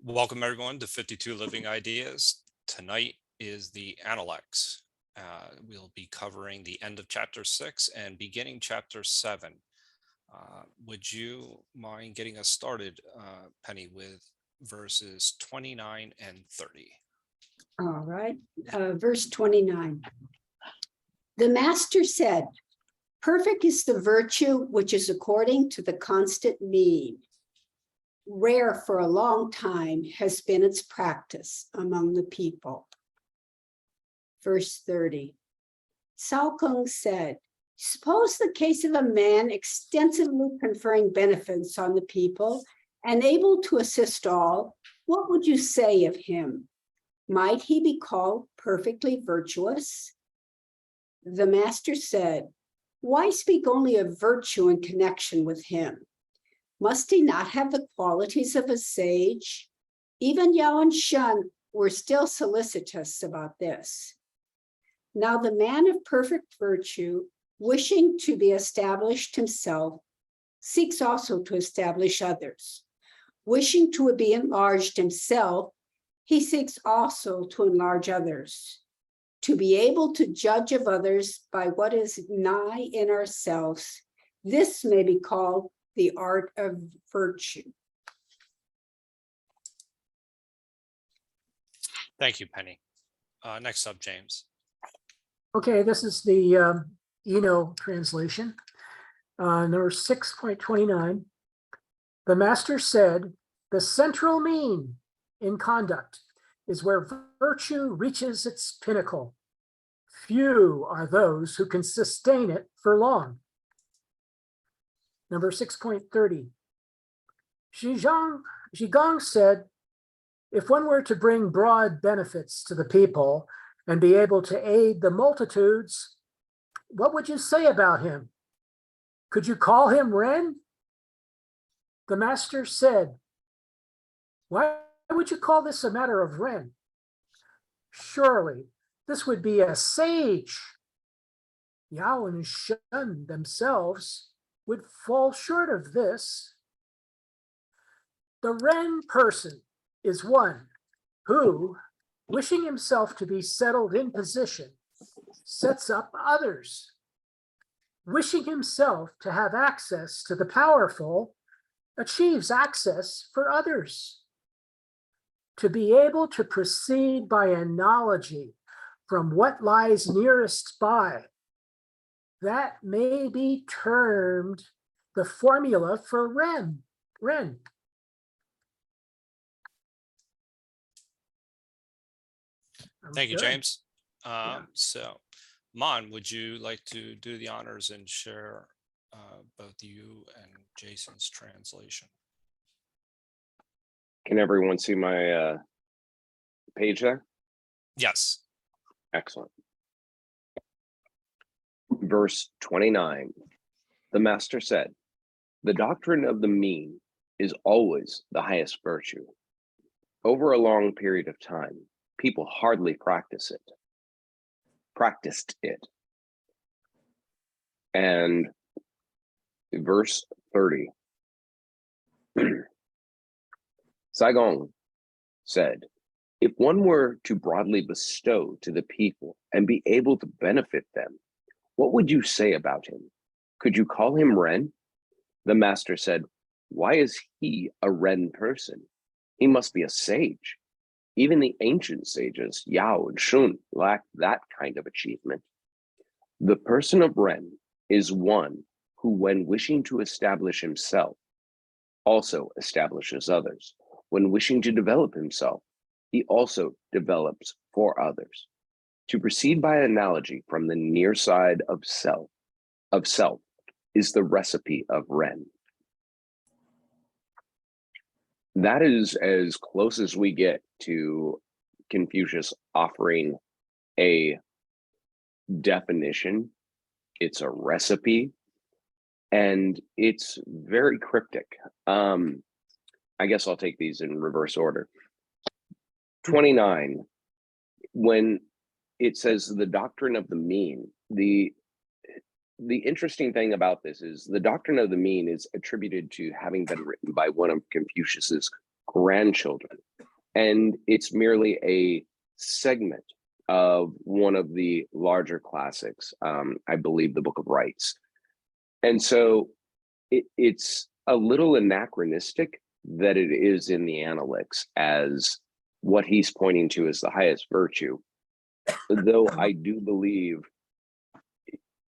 Welcome everyone to 52 Living Ideas. Tonight is the Analects. We'll be covering the end of chapter 6 and beginning chapter 7. Would you mind getting us started, Penny, with verses 29 and 30? All right, verse 29. The master said, "Perfect is the virtue which is according to the constant mean. Rare for a long time has been its practice among the people." Verse 30. Sao Kung said, "Suppose the case of a man extensively conferring benefits on the people and able to assist all, what would you say of him? Might he be called perfectly virtuous?" The master said, "Why speak only of virtue in connection with him? Must he not have the qualities of a sage?" Even Yao and Shun were still solicitous about this. Now the man of perfect virtue, wishing to be established himself, seeks also to establish others. Wishing to be enlarged himself, he seeks also to enlarge others. To be able to judge of others by what is nigh in ourselves, this may be called the art of virtue. Thank you, Penny. Next up, James. Okay, this is the Eno translation. Number 6.29. The master said, "The central mean in conduct is where virtue reaches its pinnacle. Few are those who can sustain it for long." Number 6.30. Zhigong said, "If one were to bring broad benefits to the people and be able to aid the multitudes, what would you say about him? Could you call him Ren?" The master said, "Why would you call this a matter of Ren? Surely this would be a sage." Yao and Shun themselves would fall short of this. The Ren person is one who, wishing himself to be settled in position, sets up others. Wishing himself to have access to the powerful, achieves access for others. To be able to proceed by analogy from what lies nearest by, that may be termed the formula for Ren. Thank you, James. So, Mon, would you like to do the honors and share both you and Jason's translation? Can everyone see my page there? Yes. Excellent. Verse 29. The master said, "The doctrine of the mean is always the highest virtue. Over a long period of time, people hardly practiced it. And verse 30. Saigong said, "If one were to broadly bestow to the people and be able to benefit them, what would you say about him? Could you call him Ren?" The master said, "Why is he a Ren person? He must be a sage. Even the ancient sages, Yao and Shun, lacked that kind of achievement. The person of Ren is one who, when wishing to establish himself, also establishes others. When wishing to develop himself, he also develops for others. To proceed by analogy from the near side of self is the recipe of Ren." That is as close as we get to Confucius offering a definition. It's a recipe, and it's very cryptic. I guess I'll take these in reverse order. 29, when it says the doctrine of the mean, the interesting thing about this is the doctrine of the mean is attributed to having been written by one of Confucius's grandchildren. and it's merely a segment of one of the larger classics, I believe the Book of Rites. And so it's a little anachronistic that it is in the Analects as what he's pointing to as the highest virtue, though I do believe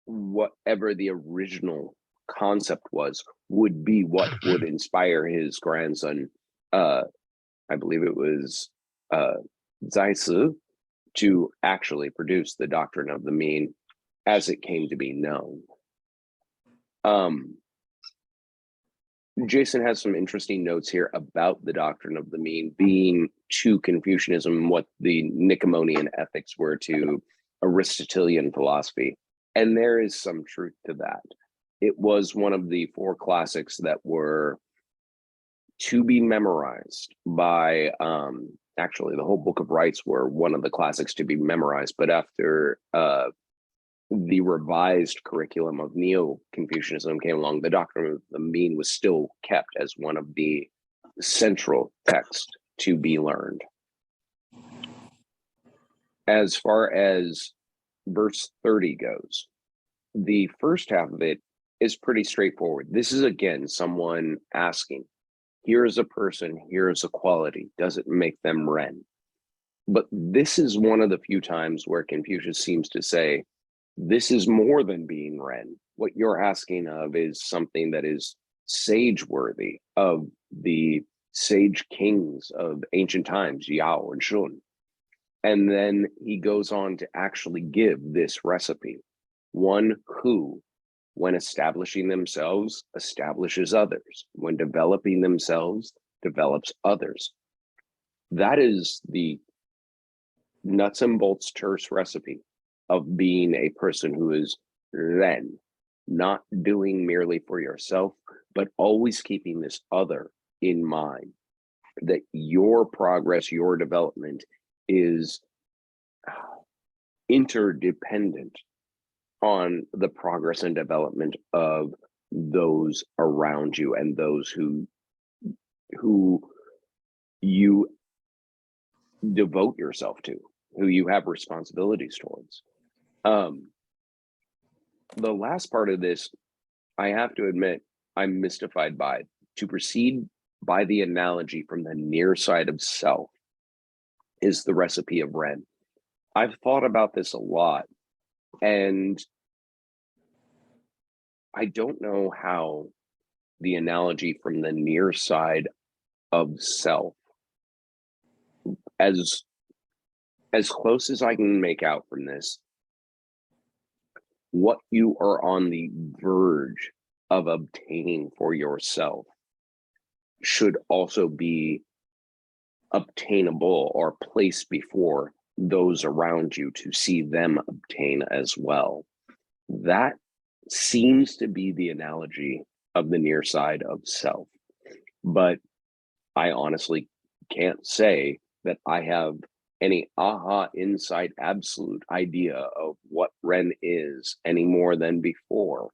whatever the original concept was would be what would inspire his grandson, I believe it was Zaisu, to actually produce the doctrine of the mean as it came to be known. Jason has some interesting notes here about the doctrine of the mean being to Confucianism what the Nicomachean ethics were to Aristotelian philosophy. And there is some truth to that. It was one of the 4 classics that were to be memorized by, actually the whole Book of Rites were one of the classics to be memorized, but after the revised curriculum of Neo-Confucianism came along, the doctrine of the mean was still kept as one of the central texts to be learned. As far as verse 30 goes, the first half of it is pretty straightforward. This is, again, someone asking, here is a person, here is a quality. Does it make them Ren? But this is one of the few times where Confucius seems to say, this is more than being Ren. What you're asking of is something that is sage-worthy of the sage kings of ancient times, Yao and Shun. And then he goes on to actually give this recipe. One who, when establishing themselves, establishes others. When developing themselves, develops others. That is the nuts and bolts terse recipe of being a person who is Ren, not doing merely for yourself, but always keeping this other in mind, that your progress, your development is interdependent on the progress and development of those around you and those who you devote yourself to, who you have responsibilities towards. The last part of this, I have to admit, I'm mystified by. To proceed by the analogy from the near side of self is the recipe of Ren. I've thought about this a lot, and I don't know how the analogy from the near side of self, as close as I can make out from this, what you are on the verge of obtaining for yourself should also be obtainable or placed before those around you to see them obtain as well. That seems to be the analogy of the near side of self. But I honestly can't say that I have any aha insight absolute idea of what Ren is any more than before,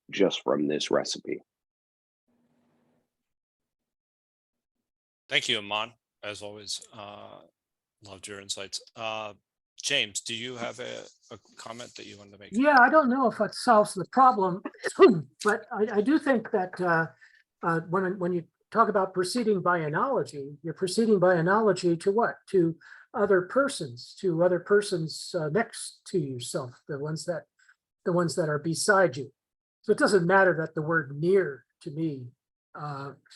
just from this recipe. Thank you, Aman. As always, loved your insights. James, do you have a comment that you wanted to make? Yeah, I don't know if it solves the problem, but I do think that when you talk about proceeding by analogy, you're proceeding by analogy to what? To other persons next to yourself, the ones that are beside you. So it doesn't matter that the word near to me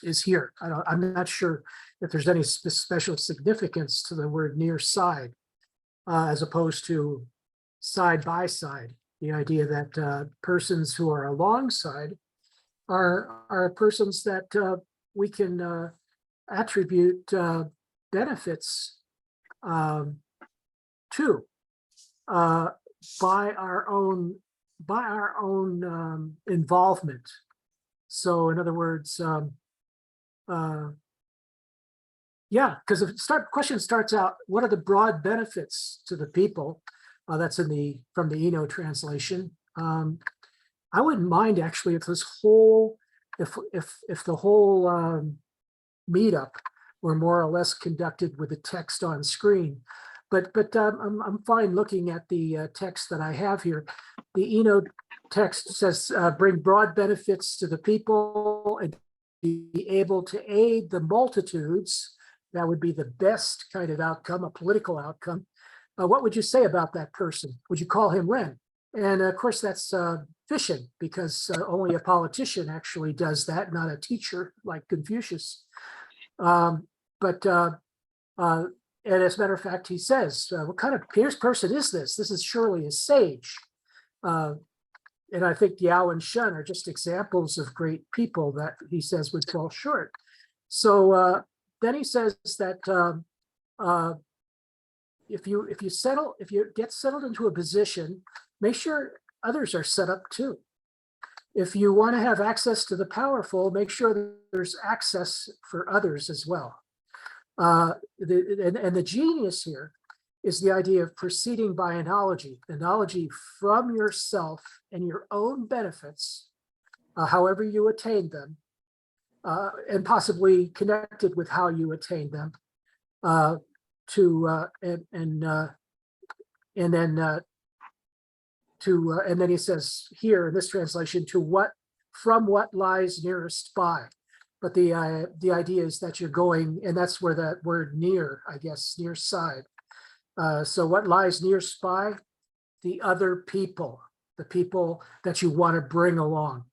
is here. I'm not sure if there's any special significance to the word near side as opposed to side by side. The idea that persons who are alongside are persons that we can attribute benefits to by our own involvement. So in other words, yeah, because the question starts out, what are the broad benefits to the people? That's from the Eno translation. I wouldn't mind actually if the whole meetup or more or less conducted with the text on screen. But I'm fine looking at the text that I have here. The Eno text says, bring broad benefits to the people and be able to aid the multitudes. That would be the best kind of outcome, a political outcome. What would you say about that person? Would you call him Ren? And of course, that's fishing, because only a politician actually does that, not a teacher like Confucius. And as a matter of fact, he says, what kind of person is this? This is surely a sage. And I think Yao and Shun are just examples of great people that he says would fall short. So then he says that if you get settled into a position, make sure others are set up too. If you want to have access to the powerful, make sure there's access for others as well. The genius here is the idea of proceeding by analogy from yourself and your own benefits, however you attain them, and possibly connected with how you attain them, and then he says here in this translation, from what lies nearest by. But the idea is that you're going, and that's where that word near, I guess, near side. So what lies nearest by? The other people, the people that you want to bring along.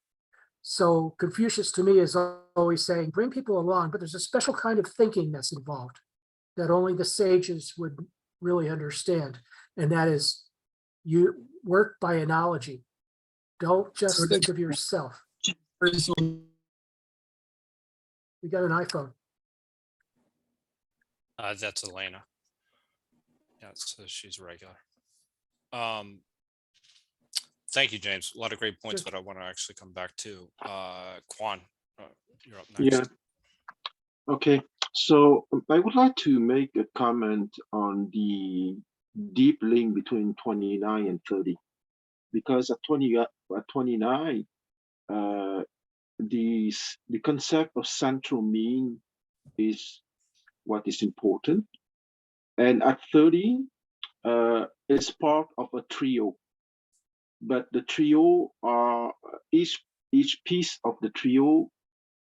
So Confucius to me is always saying, bring people along, but there's a special kind of thinking that's involved that only the sages would really understand. And that is, you work by analogy. Don't just think of yourself. You got an iPhone. That's Elena. Yeah, so she's regular. Thank you, James. A lot of great points, Sure. but I want to actually come back to Quan. You're up next. Yeah. Okay. So I would like to make a comment on the deep link between 29 and 30, because at 29, the concept of central mean is what is important, and at 30, it's part of a trio. But the trio are each piece of the trio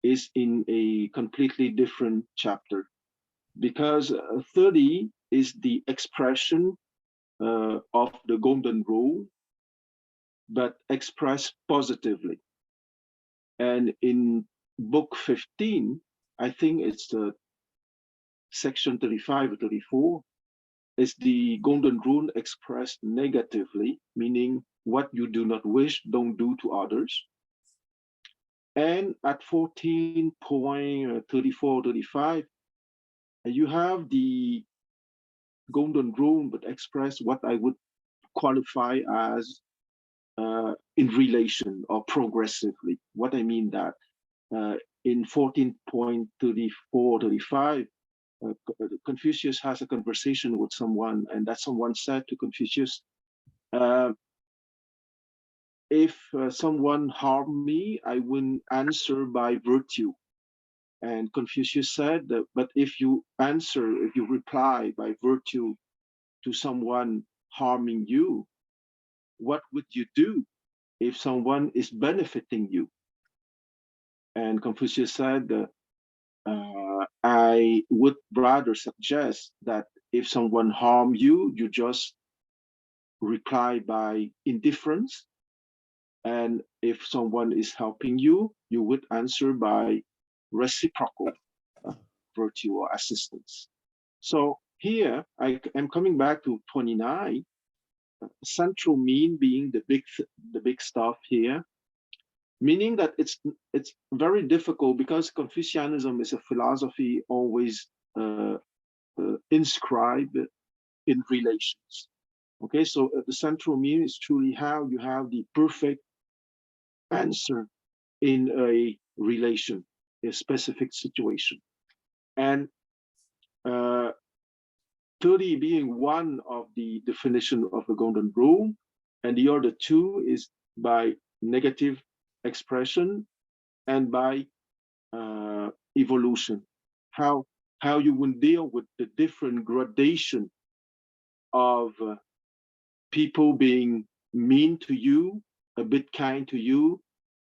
is in a completely different chapter, because 30 is the expression of the golden rule, but expressed positively. And in book 15, I think it's the section 35 or 34, is the golden rule expressed negatively, meaning what you do not wish, don't do to others. And at 14.34, 35, you have the golden rule, but express what I would qualify as in relation or progressively. What I mean that in 14.34, 35, Confucius has a conversation with someone, and that someone said to Confucius, if someone harmed me, I wouldn't answer by virtue. And Confucius said, but if you reply by virtue to someone harming you, what would you do if someone is benefiting you? And Confucius said, I would rather suggest that if someone harm you, you just reply by indifference. And if someone is helping you, you would answer by reciprocal virtue or assistance. So here I am coming back to 29, central mean being the big stuff here, meaning that it's very difficult, because Confucianism is a philosophy always inscribed in relations. Okay, so the central mean is truly how you have the perfect answer in a relation, a specific situation. And 30 being one of the definition of the golden rule, and the other two is by negative expression and by evolution, how how you will deal with the different gradation of people being mean to you, a bit kind to you,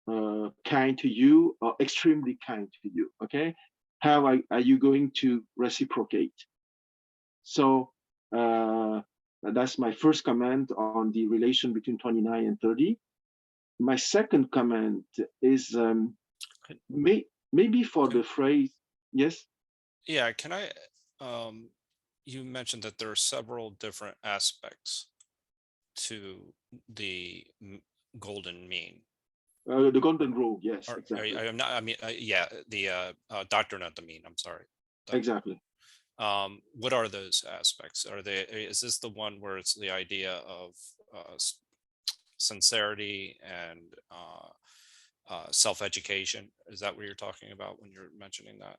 or extremely kind to you. Okay, how are you going to reciprocate? So that's my first comment on the relation between 29 and 30. My second comment is maybe for the phrase, yes. Yeah, can I, you mentioned that there are several different aspects to the golden mean. The golden rule, yes, Or exactly. I'm not, I mean, yeah, the doctrine of the mean, I'm sorry. Exactly. What are those aspects? Is this the one where it's the idea of sincerity and self-education? Is that what you're talking about when you're mentioning that?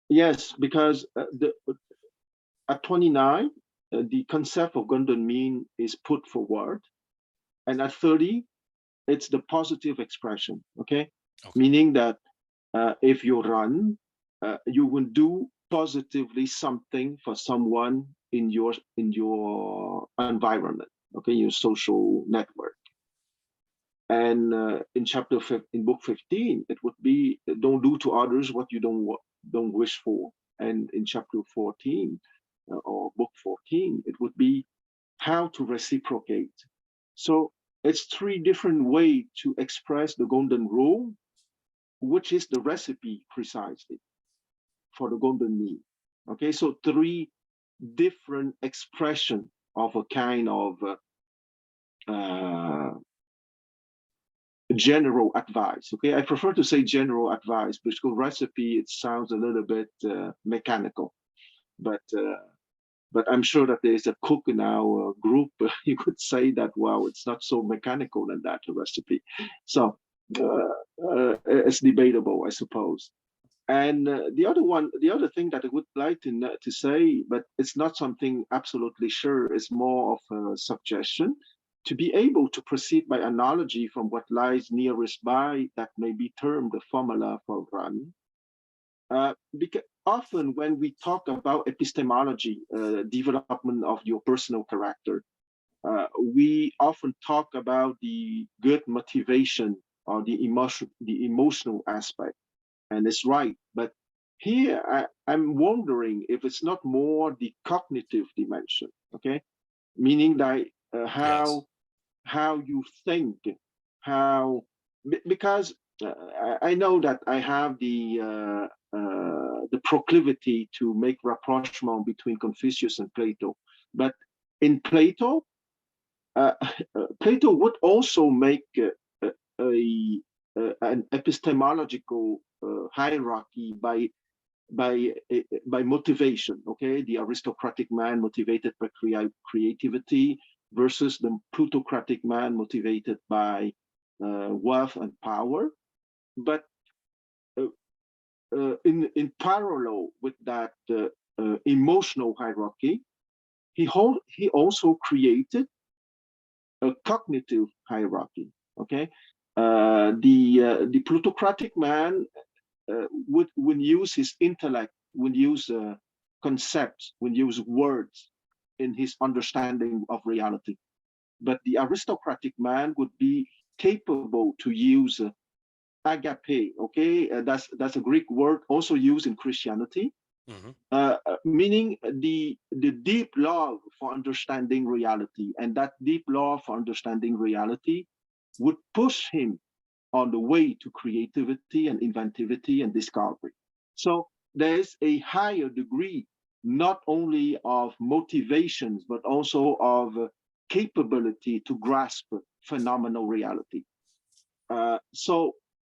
Yes, because at 29, the concept of golden mean is put forward, and at 30, it's the positive expression. Okay, Okay. meaning that if you run, you will do positively something for someone in your environment. Okay, your social network. And in book 15, it would be don't do to others what you don't wish for. And in chapter 14 or book 14, it would be how to reciprocate. So it's three different ways to express the golden rule, which is the recipe precisely for the golden mean. Okay, so three different expression of a kind of uh, general advice. Okay, I prefer to say general advice because recipe it sounds a little bit mechanical, but I'm sure that there is a cook in our group. You could say that wow, it's not so mechanical than that a recipe. So it's debatable, I suppose. And the other thing that I would like to say, but it's not something absolutely sure, is more of a suggestion, to be able to proceed by analogy from what lies nearest by that may be termed the formula for run. Because often when we talk about epistemology, development of your personal character, we often talk about the good motivation or the emotional aspect, and it's right. But here I'm wondering if it's not more the cognitive dimension, okay? Meaning that Yes. how you think, because I know that I have the proclivity to make rapprochement between Confucius and Plato, but in Plato, Plato would also make a an epistemological hierarchy by motivation. Okay, the aristocratic man motivated by creativity versus the plutocratic man motivated by wealth and power. But in parallel with that emotional hierarchy, he also created a cognitive hierarchy. Okay, the plutocratic man would use his intellect, would use concepts, would use words in his understanding of reality. But the aristocratic man would be capable to use agape. Okay, that's a Greek word also used in Christianity, meaning the deep love for understanding reality, and that deep love for understanding reality would push him on the way to creativity and inventivity and discovery. So there is a higher degree, not only of motivations, but also of capability to grasp phenomenal reality. So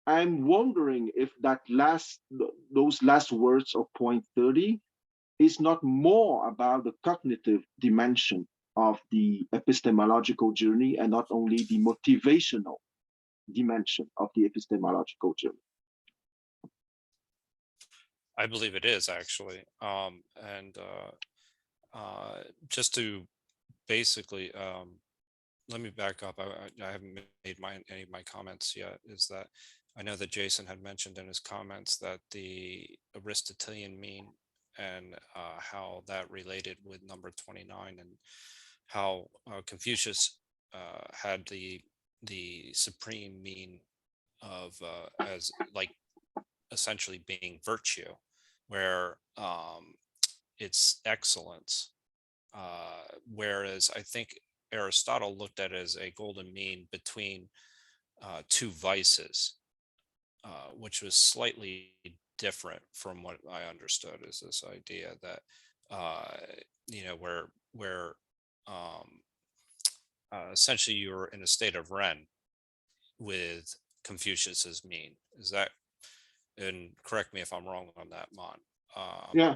I'm wondering if those last words of point 30 is not more about the cognitive dimension of the epistemological journey and not only the motivational dimension of the epistemological journey. I believe it is actually. And just to basically, let me back up. I haven't made any of my comments yet. Is that I know that Jason had mentioned in his comments that the Aristotelian mean and how that related with number 29, and how Confucius had the supreme mean of as like essentially being virtue, where it's excellence. Whereas I think Aristotle looked at it as a golden mean between two vices, which was slightly different from what I understood, is this idea that where essentially you were in a state of Ren with Confucius's mean. Is that, and correct me if I'm wrong on that, Mon. Yeah,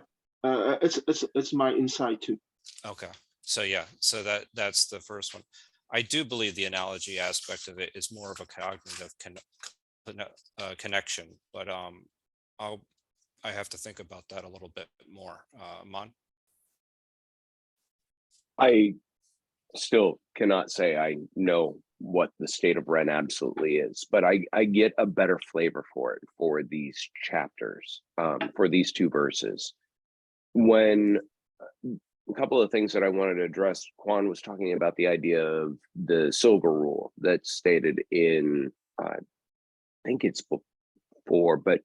it's my insight too. Okay, so yeah, so that's the first one. I do believe the analogy aspect of it is more of a cognitive connection, but I have to think about that a little bit more. Mon. I still cannot say I know what the state of Ren absolutely is, but I get a better flavor for it for these chapters, for these two verses. When a couple of things that I wanted to address, Quan was talking about the idea of the silver rule that's stated in, I think it's before, but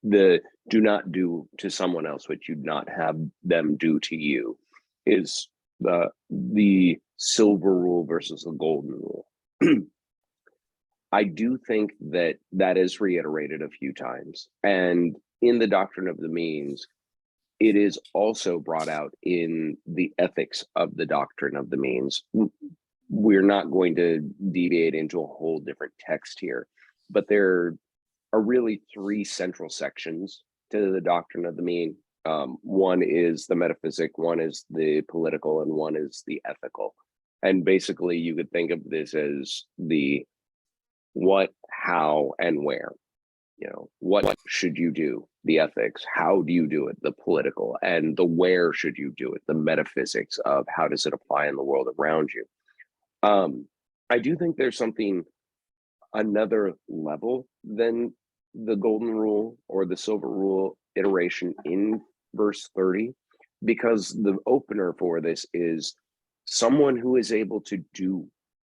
the do not do to someone else what you'd not have them do to you is the silver rule versus the golden rule. I do think that that is reiterated a few times, and in the doctrine of the means, it is also brought out in the ethics of the doctrine of the means. We're not going to deviate into a whole different text here, but there are really three central sections to the doctrine of the mean. One is the metaphysic, one is the political, and one is the ethical. And basically, you could think of this as the what, how, and where. You know, what should you do? The ethics. How do you do it? The political. And the where should you do it? The metaphysics of how does it apply in the world around you? I do think there's something another level than the golden rule or the silver rule iteration in verse 30, because the opener for this is someone who is able to do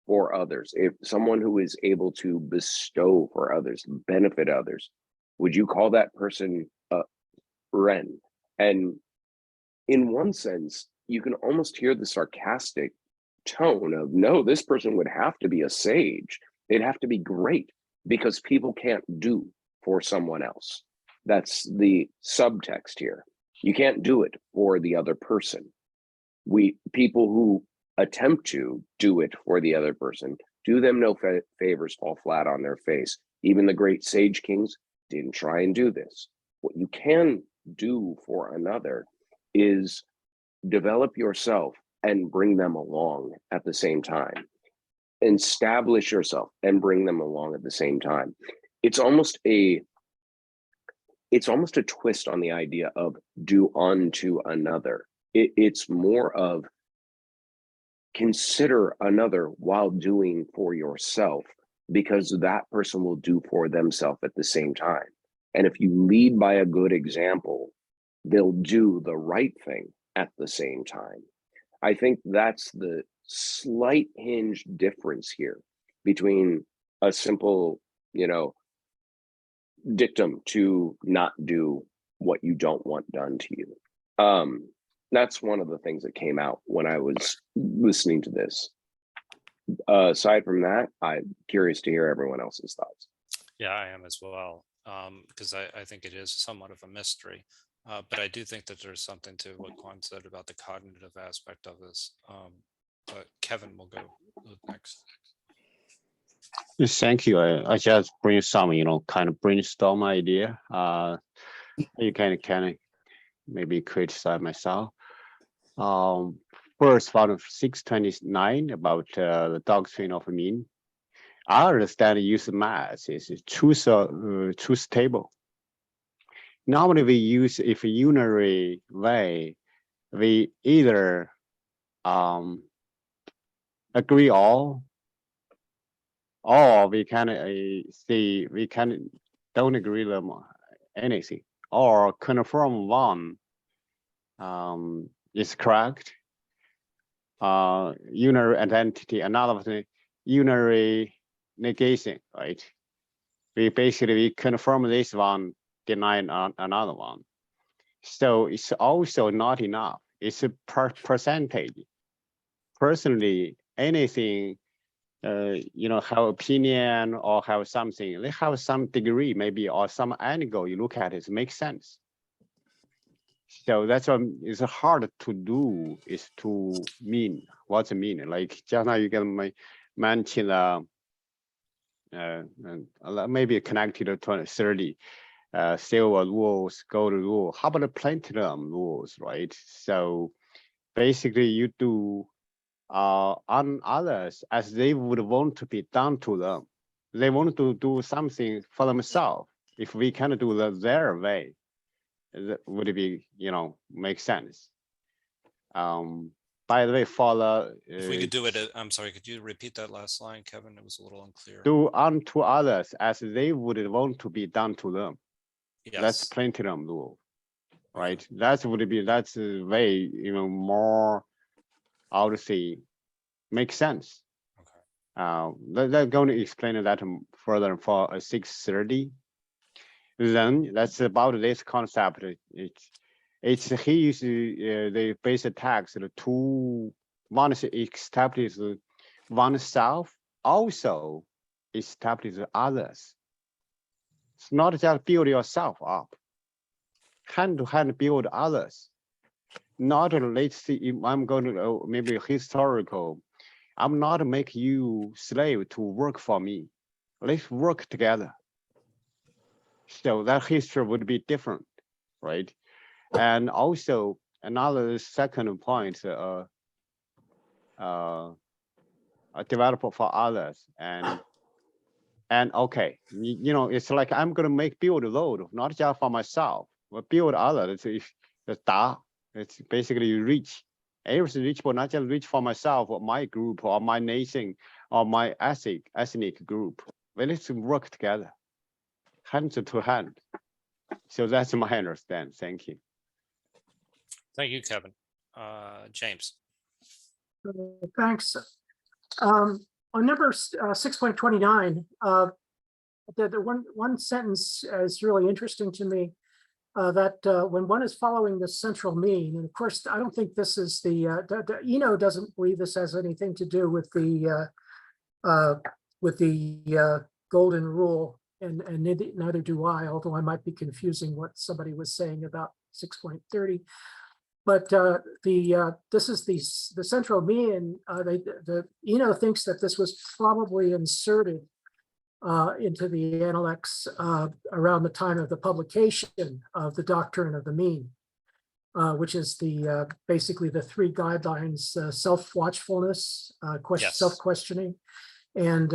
for others, if someone who is able to bestow for others, benefit others. Would you call that person a Ren? And in one sense, you can almost hear the sarcastic tone of, no, this person would have to be a sage. They'd have to be great because people can't do for someone else. That's the subtext here. You can't do it for the other person. People who attempt to do it for the other person do them no favors, fall flat on their face. Even the great sage kings didn't try and do this. What you can do for another is develop yourself and bring them along at the same time. Establish yourself and bring them along at the same time. It's almost a twist on the idea of do unto another. It's more of consider another while doing for yourself, because that person will do for themselves at the same time. And if you lead by a good example, they'll do the right thing at the same time. I think that's the slight hinge difference here between a simple, dictum to not do what you don't want done to you. That's one of the things that came out when I was listening to this. Aside from that, I'm curious to hear everyone else's thoughts. Yeah, I am as well, because I think it is somewhat of a mystery. But I do think that there's something to what Quan said about the cognitive aspect of this. But Kevin will go next. Yes, thank you. I just bring some, kind of brainstorm idea. You can maybe criticize myself. First, from 629 about the doctrine of mean. I understand use math is truth table. Normally we use, if a unary way, we either agree all, or we can see we can don't agree them anything, or confirm one is correct. Unary identity, another thing, unary negation, right? We confirm this one, deny another one. So it's also not enough. It's a percentage. Personally, anything, have opinion or have something, they have some degree maybe or some angle you look at it makes sense. So that's what is hard to do is to mean what's it mean. Like just now you can mention maybe connected to 2030 silver rules, gold rule. How about the platinum rules, right? So basically you do on others as they would want to be done to them. They want to do something for themselves. If we can do their way, would it be, make sense? By the way, for the If we could do it, I'm sorry, could you repeat that last line, Kevin? It was a little unclear. do unto others as they would want to be done to them. Yes. That's platinum rule, right? That's a way, more, I would say, make sense. Okay. They're going to explain that further for 630. Then that's about this concept. It's he uses the basic text to once establish oneself, also establish others. It's not just build yourself up, hand to hand build others. Not let's see, I'm going to maybe historical. I'm not make you slave to work for me. Let's work together. So that history would be different, right? And also another second point, develop for others, and okay, it's like I'm gonna build a load, not just for myself, but build others. It's basically reach. Everything reachable, not just reach for myself or my group or my nation or my ethnic group. But let's work together, hand to hand. So that's my understanding. Thank you. Thank you, Kevin. James. Thanks. On number 6.29, the one sentence is really interesting to me, that when one is following the central mean, and of course, I don't think this is the Eno doesn't believe this has anything to do with the golden rule, and neither do I, although I might be confusing what somebody was saying about 6.30. But this is the central mean. The Eno thinks that this was probably inserted into the Analects around the time of the publication of the Doctrine of the Mean, which is basically the three guidelines: self-watchfulness, Yes. self-questioning, and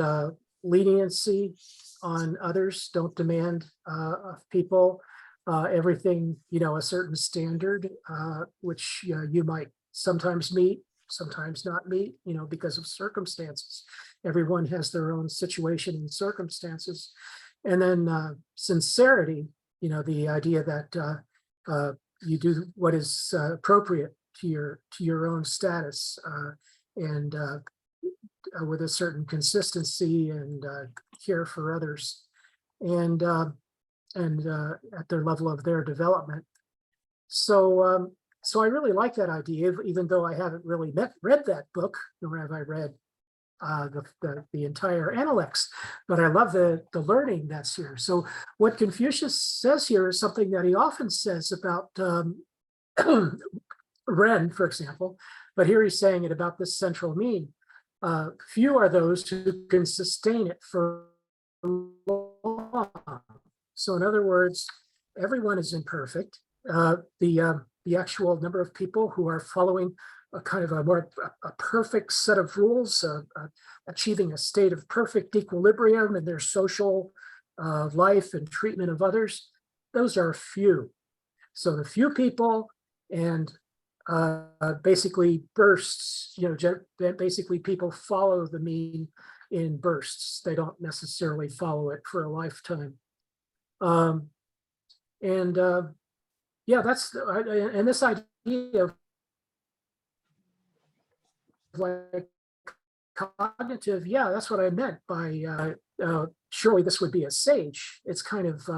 leniency on others. Don't demand of people everything, a certain standard, which you might sometimes meet, sometimes not meet, because of circumstances. Everyone has their own situation and circumstances. And then sincerity, the idea that you do what is appropriate to your own status, and with a certain consistency and care for others, and at their level of their development. So I really like that idea, even though I haven't really read that book, nor have I read the entire Analects, but I love the learning that's here. So what Confucius says here is something that he often says about Ren, for example, but here he's saying it about this central mean. Few are those who can sustain it for long. So in other words, everyone is imperfect. The actual number of people who are following a kind of a perfect set of rules, achieving a state of perfect equilibrium in their social life and treatment of others, those are few. So the few people, and basically bursts, basically people follow the mean in bursts. They don't necessarily follow it for a lifetime. Yeah, that's and this idea of like cognitive, yeah, that's what I meant by surely this would be a sage. It's kind of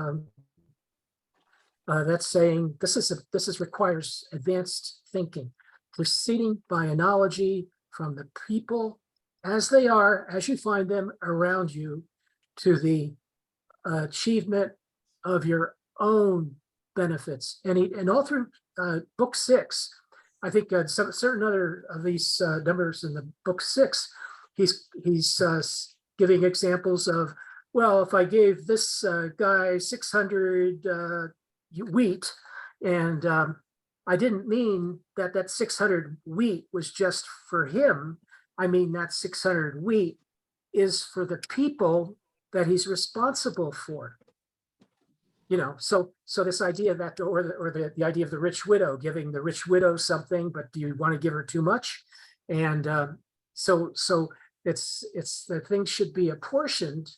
that's saying this requires advanced thinking, proceeding by analogy from the people as they are, as you find them around you, to the achievement of your own benefits. And all through book 6, I think some certain other of these numbers in the book 6, he's giving examples of, well, if I gave this guy 600 wheat, and I didn't mean that 600 wheat was just for him. I mean that 600 wheat is for the people that he's responsible for. So this idea that, or the idea of the rich widow, giving the rich widow something, but do you want to give her too much? And so it's that things should be apportioned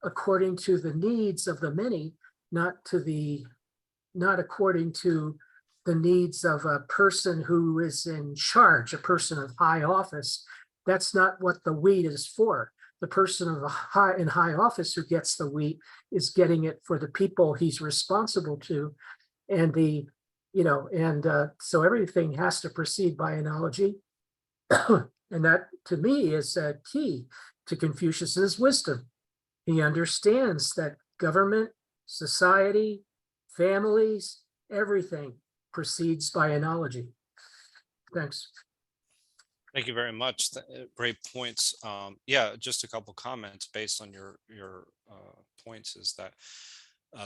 according to the needs of the many, not according to the needs of a person who is in charge, a person of high office. That's not what the wheat is for. The person in high office who gets the wheat is getting it for the people he's responsible to. And so everything has to proceed by analogy. And that, to me, is a key to Confucius's wisdom. He understands that government, society, families, everything proceeds by analogy. Thanks. Thank you very much. Great points. Yeah, just a couple comments based on your points. Is that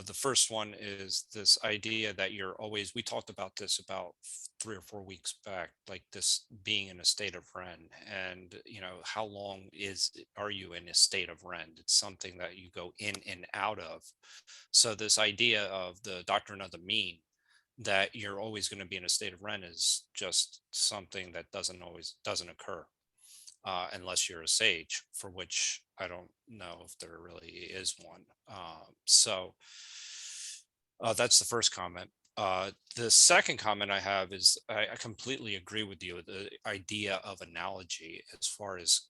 the first one is this idea that you're always, we talked about this about 3 or 4 weeks back, like this being in a state of Ren, and how long are you in a state of Ren? It's something that you go in and out of. So this idea of the doctrine of the mean, that you're always going to be in a state of Ren, is just something that doesn't occur unless you're a sage, for which I don't know if there really is one. So that's the first comment. The second comment I have is I completely agree with you. The idea of analogy, as far as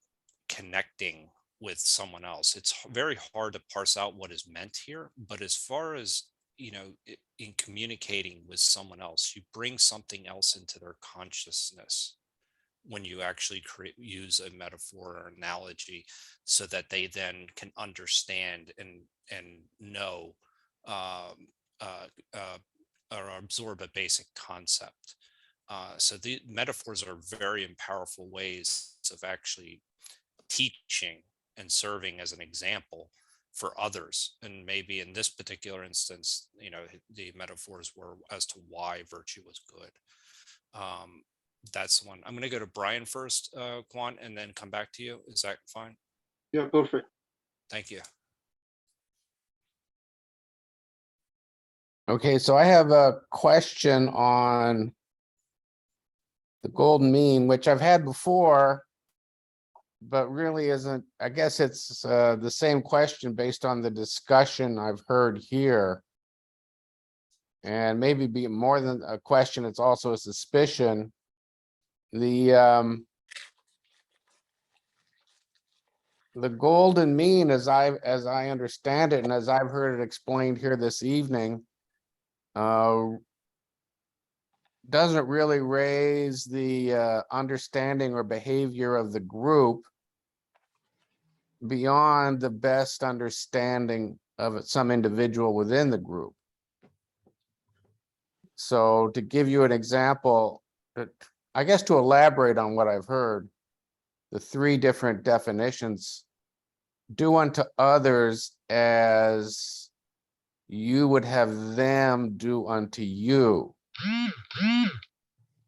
connecting with someone else, it's very hard to parse out what is meant here. But as far as in communicating with someone else, you bring something else into their consciousness when you actually use a metaphor or analogy, so that they then can understand and know or absorb a basic concept. So the metaphors are very powerful ways of actually teaching and serving as an example for others. And maybe in this particular instance, the metaphors were as to why virtue was good. That's one. I'm going to go to Brian first, Quan, and then come back to you. Is that fine? Yeah, perfect. Thank you. Okay, so I have a question on the golden mean, which I've had before, but really isn't, I guess it's the same question based on the discussion I've heard here. And maybe be more than a question, it's also a suspicion. The golden mean, as I understand it, and as I've heard it explained here this evening, doesn't really raise the understanding or behavior of the group beyond the best understanding of some individual within the group. So to give you an example, I guess to elaborate on what I've heard, the 3 different definitions: do unto others as you would have them do unto you.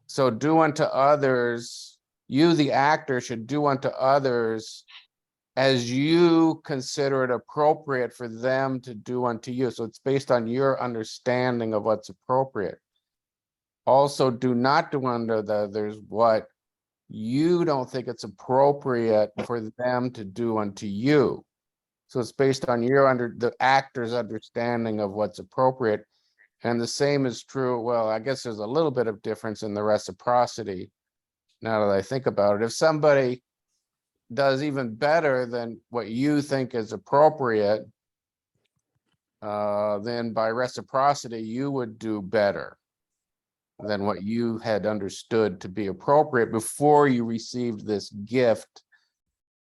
So do unto others, you the actor should do unto others as you consider it appropriate for them to do unto you. So it's based on your understanding of what's appropriate. Also, do not do unto the others what you don't think it's appropriate for them to do unto you. So it's based on the actor's understanding of what's appropriate. And the same is true, well, I guess there's a little bit of difference in the reciprocity. Now that I think about it, if somebody does even better than what you think is appropriate, then by reciprocity, you would do better than what you had understood to be appropriate before you received this gift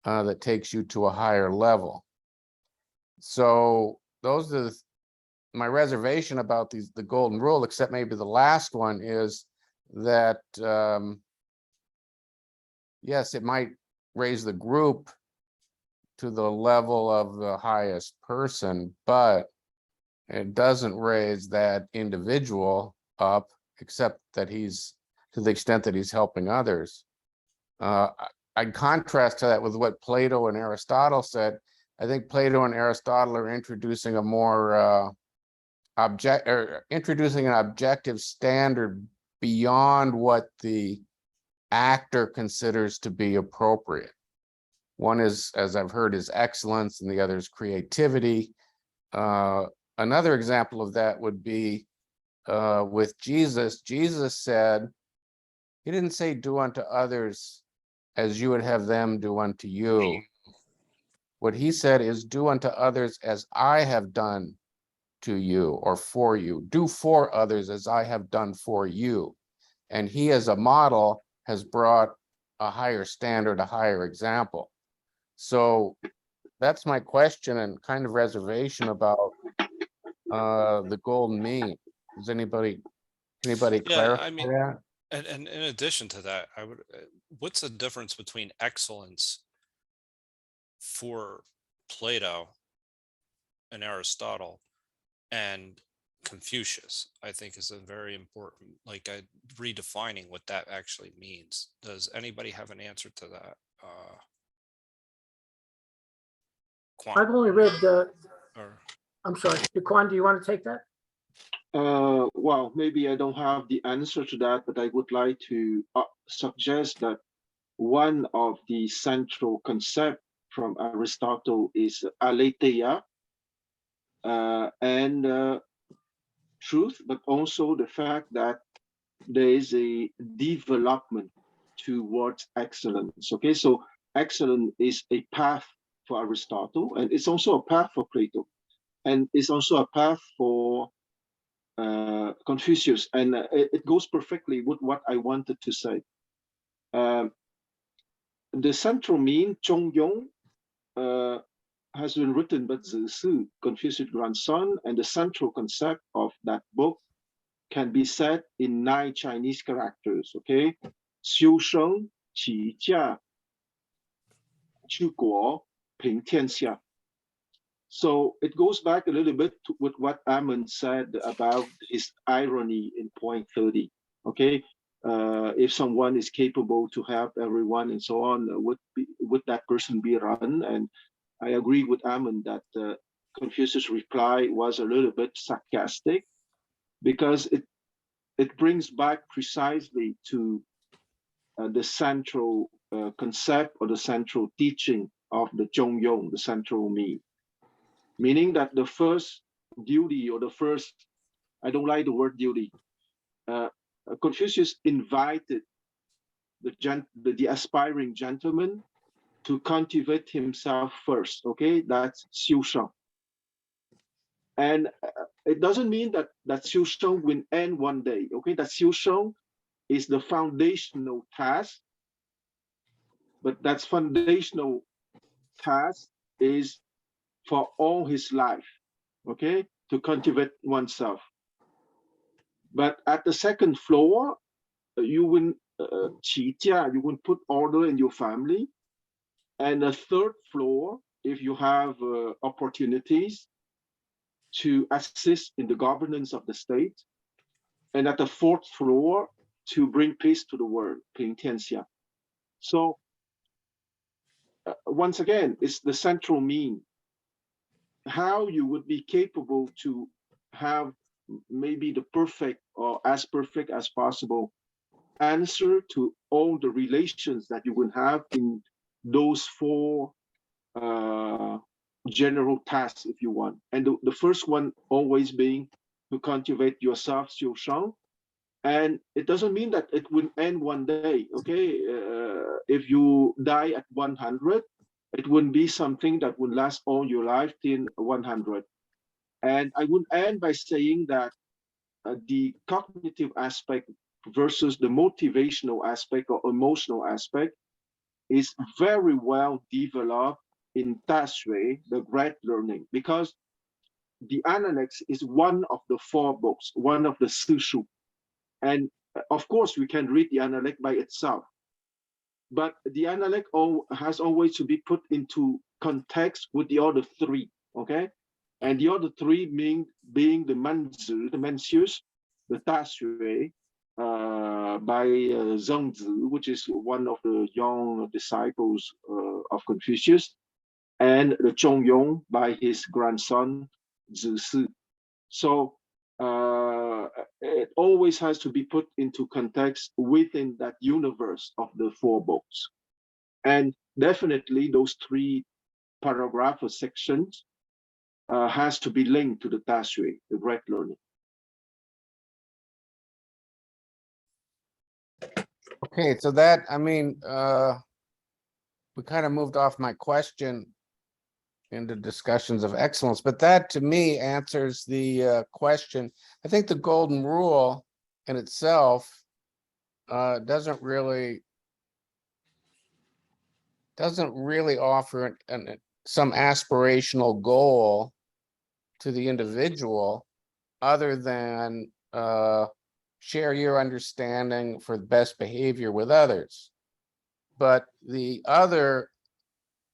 that takes you to a higher level. So those are my reservation about the golden rule, except maybe the last one is that, yes, it might raise the group to the level of the highest person, but it doesn't raise that individual up, except that he's, to the extent that he's helping others. I'd contrast to that with what Plato and Aristotle said. I think Plato and Aristotle are introducing a more introducing an objective standard beyond what the actor considers to be appropriate. One is, as I've heard, is excellence, and the other is creativity. Another example of that would be with Jesus. Jesus said, he didn't say, do unto others as you would have them do unto you. What he said is, do unto others as I have done to you or for you. Do for others as I have done for you. And he, as a model, has brought a higher standard, a higher example. So that's my question and kind of reservation about the golden mean. Does anybody Yeah, clarify I mean, that? and in addition to that, I would, what's the difference between excellence for Plato and Aristotle and Confucius? I think is a very important, like, redefining what that actually means. Does anybody have an answer to that? Quan, I've only read or I'm sorry, Quan, do you want to take that? Well, maybe I don't have the answer to that, but I would like to suggest that one of the central concepts from Aristotle is aletheia, and truth, but also the fact that there is a development towards excellence. Okay, so excellence is a path for Aristotle, and it's also a path for Plato, and it's also a path for Confucius, and it goes perfectly with what I wanted to say. The central mean, Zhongyong, has been written by Zisi, Confucius' grandson, and the central concept of that book can be said in 9 Chinese characters. Okay, 修身齐家治国平天下. So it goes back a little bit to with what Ammon said about his irony in point 30. Okay, if someone is capable to help everyone and so on, would that person be run? And I agree with Ammon that Confucius' reply was a little bit sarcastic, because it brings back precisely to the central concept or the central teaching of the Zhongyong, the central mean. Meaning that the first duty, or the first, I don't like the word duty, Confucius invited the aspiring gentleman to cultivate himself first. Okay, that's 修身. And it doesn't mean that 修身 will end one day. Okay, that 修身 is the foundational task, but that foundational task is for all his life. Okay, to cultivate oneself. But at the second floor, you will 起家, you will put order in your family. And the third floor, if you have opportunities to assist in the governance of the state. And at the fourth floor, to bring peace to the world, 平天下. So once again, it's the central mean. How you would be capable to have maybe the perfect, or as perfect as possible, answer to all the relations that you will have in those 4 general tasks, if you want. And the first one always being to cultivate yourself, Xiu Shang. And it doesn't mean that it will end one day, okay? If you die at 100, it wouldn't be something that would last all your life till 100. And I would end by saying that the cognitive aspect versus the motivational aspect or emotional aspect is very well developed in Ta Sui, the great learning, because the Analects is one of the 4 books, one of the Sishu. And of course, we can read the Analect by itself. But the Analect has always to be put into context with the other 3, okay? And the other 3 being the Manzi, the Mencius, the Ta Sui, by Zhengzi, which is one of the young disciples of Confucius, and the Zhongyong by his grandson, Zisi. So it always has to be put into context within that universe of the 4 books. And definitely those 3 paragraph or sections has to be linked to the Ta Sui, the great learning. Okay, so that, I mean, we kind of moved off my question into discussions of excellence, but that to me answers the question. I think the golden rule in itself doesn't really offer some aspirational goal to the individual other than share your understanding for best behavior with others. But the other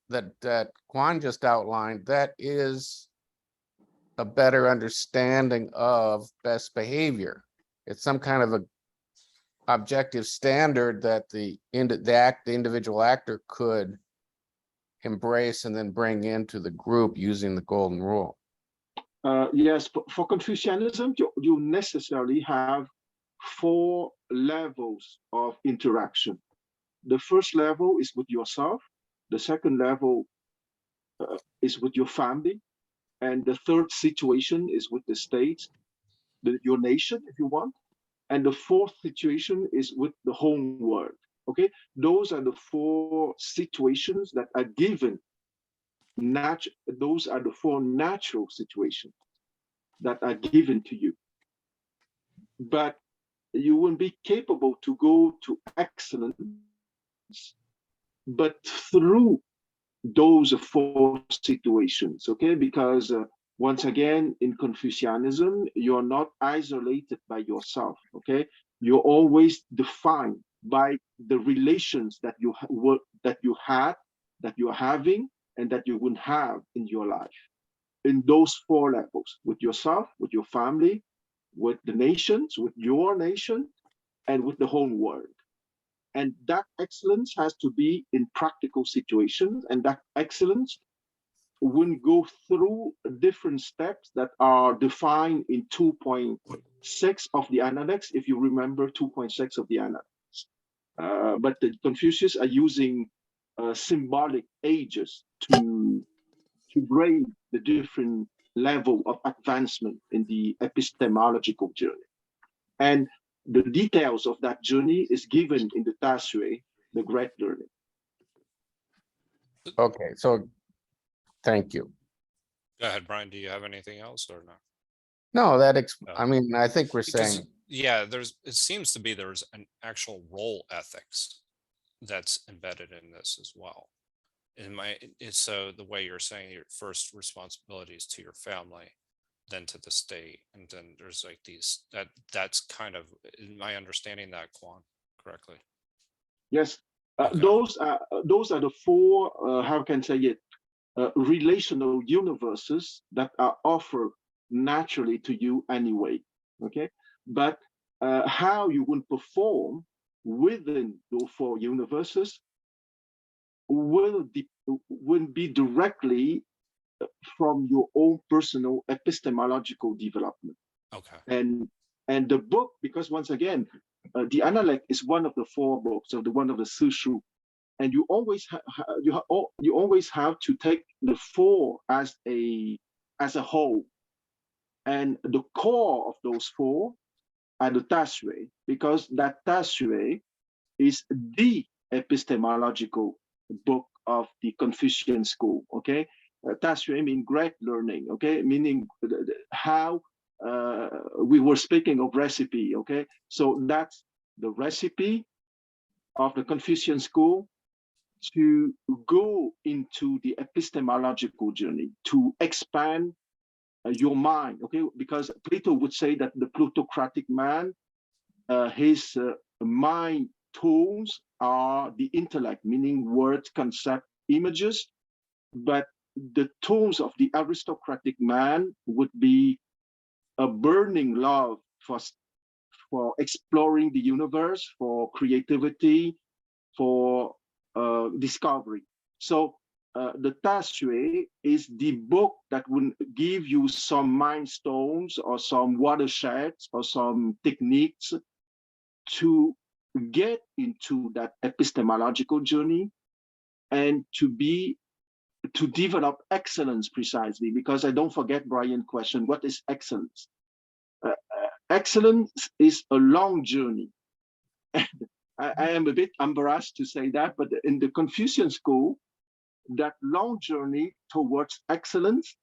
that Quan just outlined, that is a better understanding of best behavior. It's some kind of a objective standard that the individual actor could embrace and then bring into the group using the golden rule. Yes, for Confucianism, you necessarily have 4 levels of interaction. The first level is with yourself. The second level is with your family. And the third situation is with the state, your nation, if you want. And the 4th situation is with the whole world. Okay, those are the 4 situations that are given. Those are the 4 natural situations that are given to you. But you won't be capable to go to excellence, but through those 4 situations, okay? Because once again, in Confucianism, you're not isolated by yourself, okay? You're always defined by the relations that you had, that you're having, and that you would have in your life. In those 4 levels, with yourself, with your family, with the nations, with your nation, and with the whole world. And that excellence has to be in practical situations, and that excellence will go through different steps that are defined in 2.6 of the Analects, if you remember 2.6 of the Analects. But the Confucius are using symbolic ages to grade the different level of advancement in the epistemological journey. And the details of that journey is given in the Ta Sui, the great learning. Okay, so thank you. Go ahead, Brian. Do you have anything else or not? No, I mean, I think we're Because, saying, yeah, it seems to be there's an actual role ethics that's embedded in this as well. So the way you're saying your first responsibility is to your family, then to the state, and then there's like that's kind of, in my understanding that, Quan, correctly? Yes, Okay. those are the 4 how can I say it, relational universes that are offered naturally to you anyway. Okay, but how you will perform within those 4 universes will be directly from your own personal epistemological development. Okay. And the book, because once again, the Analect is one of the 4 books of one of the Sishu, and you always have to take the 4 as a whole. And the core of those four are the Tasue, because that Tasue is the epistemological book of the Confucian school. Okay, Tasue means great learning. Okay, meaning how we were speaking of recipe. Okay, so that's the recipe of the Confucian school to go into the epistemological journey, to expand your mind. Okay, because Plato would say that the plutocratic man, his mind tools are the intellect, meaning words, concept, images, but the tools of the aristocratic man would be a burning love for exploring the universe, for creativity, for discovery. So the Tasue is the book that will give you some mind stones or some watersheds or some techniques to get into that epistemological journey and to develop excellence precisely. Because I don't forget Brian's question, what is excellence? Excellence is a long journey. I am a bit embarrassed to say that, but in the Confucian school, that long journey towards excellence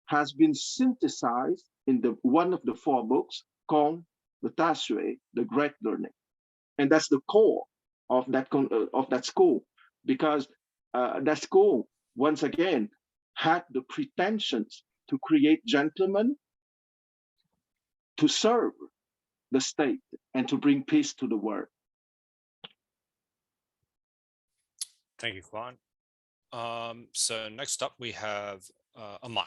has been synthesized in one of the four books called the Tasue, the Great Learning. And that's the core of that school, because that school, once again, had the pretensions to create gentlemen to serve the state and to bring peace to the world. Thank you, Quan. So next up we have Aman.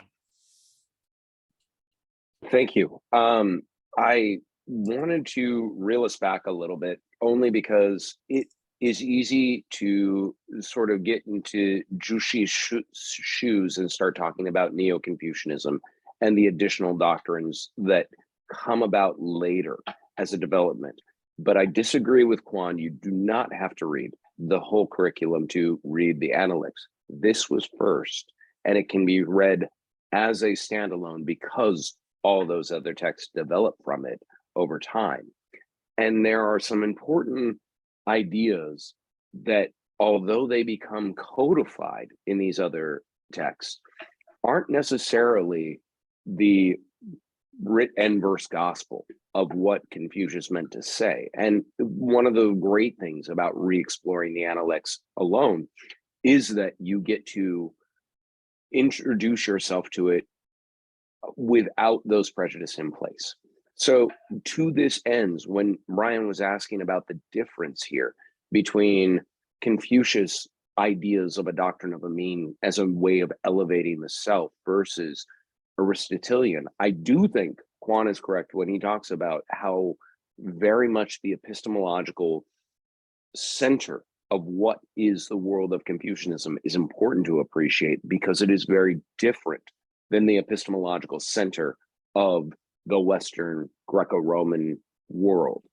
Thank you. I wanted to reel us back a little bit, only because it is easy to sort of get into Jushi's shoes and start talking about Neo-Confucianism and the additional doctrines that come about later as a development. But I disagree with Quan. You do not have to read the whole curriculum to read the Analects. This was first, and it can be read as a standalone because all those other texts develop from it over time. And there are some important ideas that, although they become codified in these other texts, aren't necessarily the writ and verse gospel of what Confucius meant to say. And one of the great things about re-exploring the Analects alone is that you get to introduce yourself to it without those prejudices in place. So to this ends, when Brian was asking about the difference here between Confucius' ideas of a doctrine of a mean as a way of elevating the self versus Aristotelian, I do think Quan is correct when he talks about how very much the epistemological center of what is the world of Confucianism is important to appreciate, because it is very different than the epistemological center of the Western Greco-Roman world.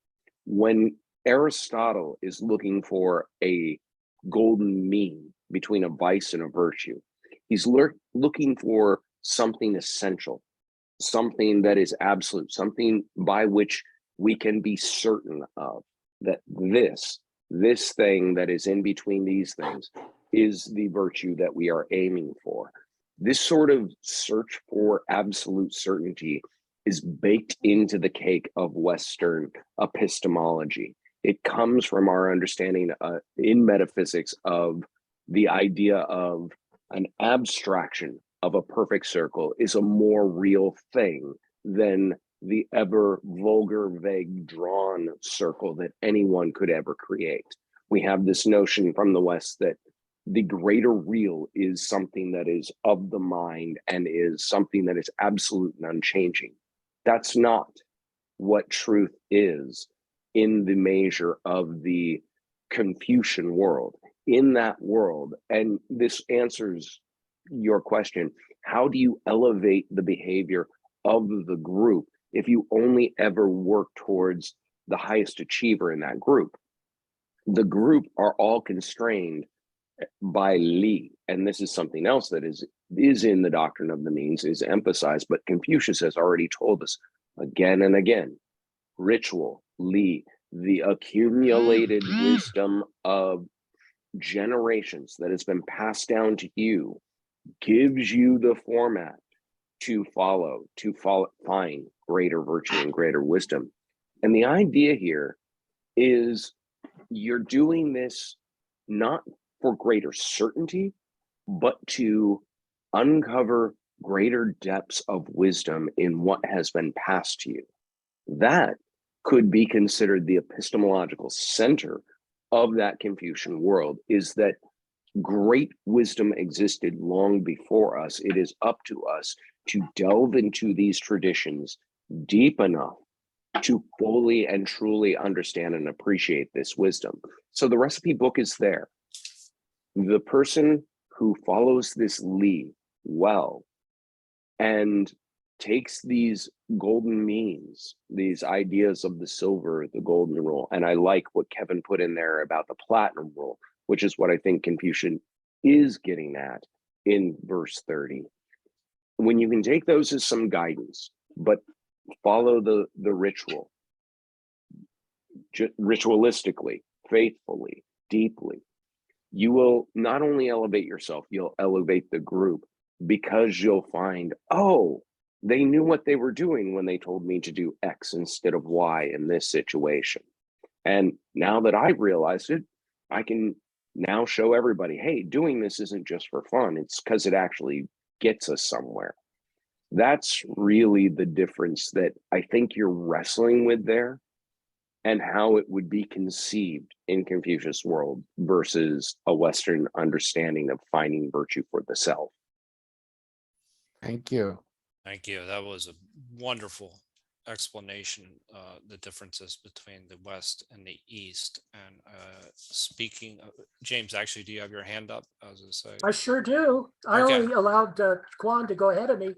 When Aristotle is looking for a golden mean between a vice and a virtue, he's looking for something essential, something that is absolute, something by which we can be certain of that this thing that is in between these things is the virtue that we are aiming for. This sort of search for absolute certainty is baked into the cake of Western epistemology. It comes from our understanding in metaphysics of the idea of an abstraction of a perfect circle is a more real thing than the ever vulgar, vague, drawn circle that anyone could ever create. We have this notion from the West that the greater real is something that is of the mind and is something that is absolute and unchanging. That's not what truth is in the measure of the Confucian world. In that world, and this answers your question, how do you elevate the behavior of the group if you only ever work towards the highest achiever in that group? The group are all constrained by Li. And this is something else that is in the doctrine of the means, is emphasized, but Confucius has already told us again and again, ritual, Li, the accumulated wisdom of generations that has been passed down to you, gives you the format to follow, find greater virtue and greater wisdom. And the idea here is you're doing this not for greater certainty, but to uncover greater depths of wisdom in what has been passed to you. That could be considered the epistemological center of that Confucian world, is that great wisdom existed long before us. It is up to us to delve into these traditions deep enough to fully and truly understand and appreciate this wisdom. So the recipe book is there. The person who follows this Li well and takes these golden means, these ideas of the silver, the golden rule, and I like what Kevin put in there about the platinum rule, which is what I think Confucius is getting at in verse 30. When you can take those as some guidance, but follow the ritual, ritualistically, faithfully, deeply, you will not only elevate yourself, you'll elevate the group, because you'll find, oh, they knew what they were doing when they told me to do X instead of Y in this situation. And now that I've realized it, I can now show everybody, hey, doing this isn't just for fun. It's because it actually gets us somewhere. That's really the difference that I think you're wrestling with there, and how it would be conceived in Confucius' world versus a Western understanding of finding virtue for the self. Thank you. Thank you. That was a wonderful explanation, the differences between the West and the East. And speaking of, James, actually, do you have your hand up? As I say, I sure do. I Okay. only allowed Quan to go ahead of me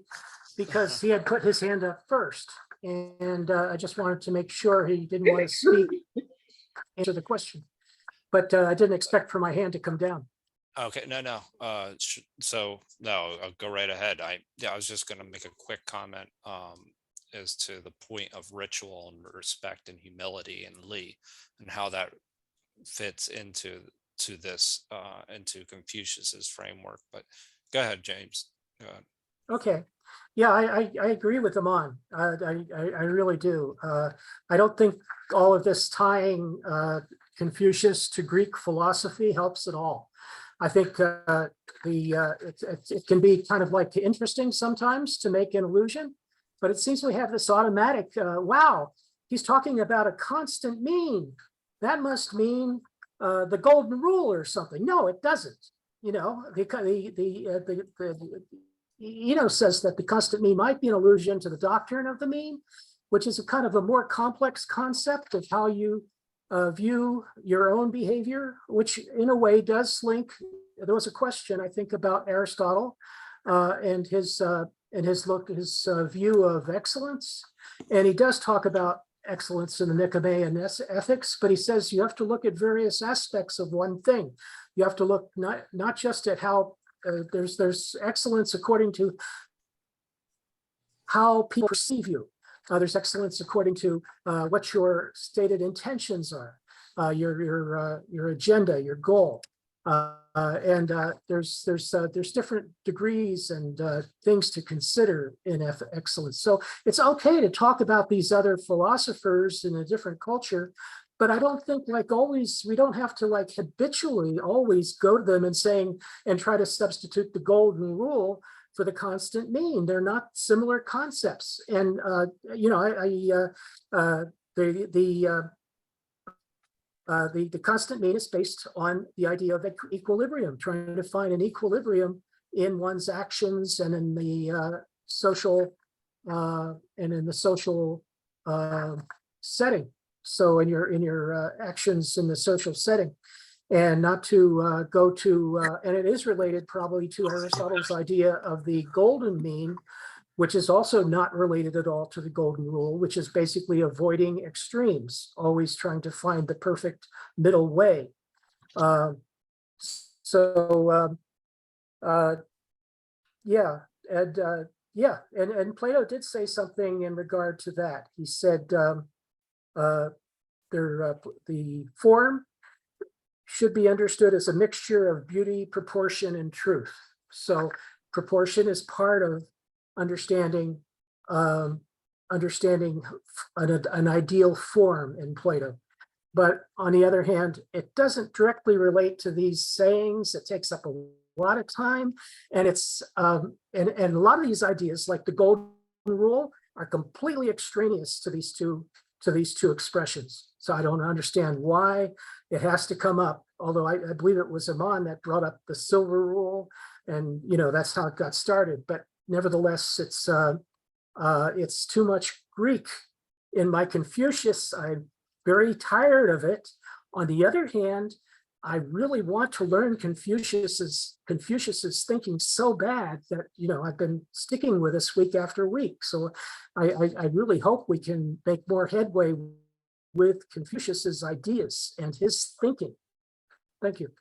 because he had put his hand up first. And I just wanted to make sure he didn't want to speak, answer the question. But I didn't expect for my hand to come down. Okay, no. So no, I'll go right ahead. I was just going to make a quick comment as to the point of ritual and respect and humility and Li, and how that fits into this into Confucius's framework. But go ahead, James. Go ahead. Okay. Yeah, I agree with Aman. I really do. I don't think all of this tying Confucius to Greek philosophy helps at all. I think it can be kind of like interesting sometimes to make an illusion, but it seems we have this automatic, wow, he's talking about a constant mean. That must mean the golden rule or something. No, it doesn't. You know, says that the constant mean might be an allusion to the doctrine of the mean, which is a kind of a more complex concept of how you view your own behavior, which in a way does link. There was a question, I think, about Aristotle and his view of excellence, and he does talk about excellence in the Nicomachean ethics, but he says you have to look at various aspects of one thing. You have to look not just at how there's excellence according to how people perceive you. There's excellence according to what your stated intentions are, your agenda, your goal, and there's different degrees and things to consider in excellence. So it's okay to talk about these other philosophers in a different culture, but I don't think we don't have to habitually always go to them and try to substitute the golden rule for the constant mean. They're not similar concepts. And, the constant mean is based on the idea of equilibrium, trying to find an equilibrium in one's actions and in the social setting. So in your actions in the social setting, and not to go to, and it is related probably to Aristotle's idea of the golden mean, which is also not related at all to the golden rule, which is basically avoiding extremes, always trying to find the perfect middle way. So yeah, and Plato did say something in regard to that. He said the form should be understood as a mixture of beauty, proportion, and truth. So proportion is part of understanding an ideal form in Plato. But on the other hand, it doesn't directly relate to these sayings. It takes up a lot of time, and it's and a lot of these ideas, like the golden rule, are completely extraneous to these two expressions. So I don't understand why it has to come up. Although I believe it was Aman that brought up the silver rule, and that's how it got started. But nevertheless, it's too much Greek in my Confucius. I'm very tired of it. On the other hand, I really want to learn Confucius's thinking so bad that I've been sticking with this week after week. So I really hope we can make more headway with Confucius's ideas and his thinking. Thank you.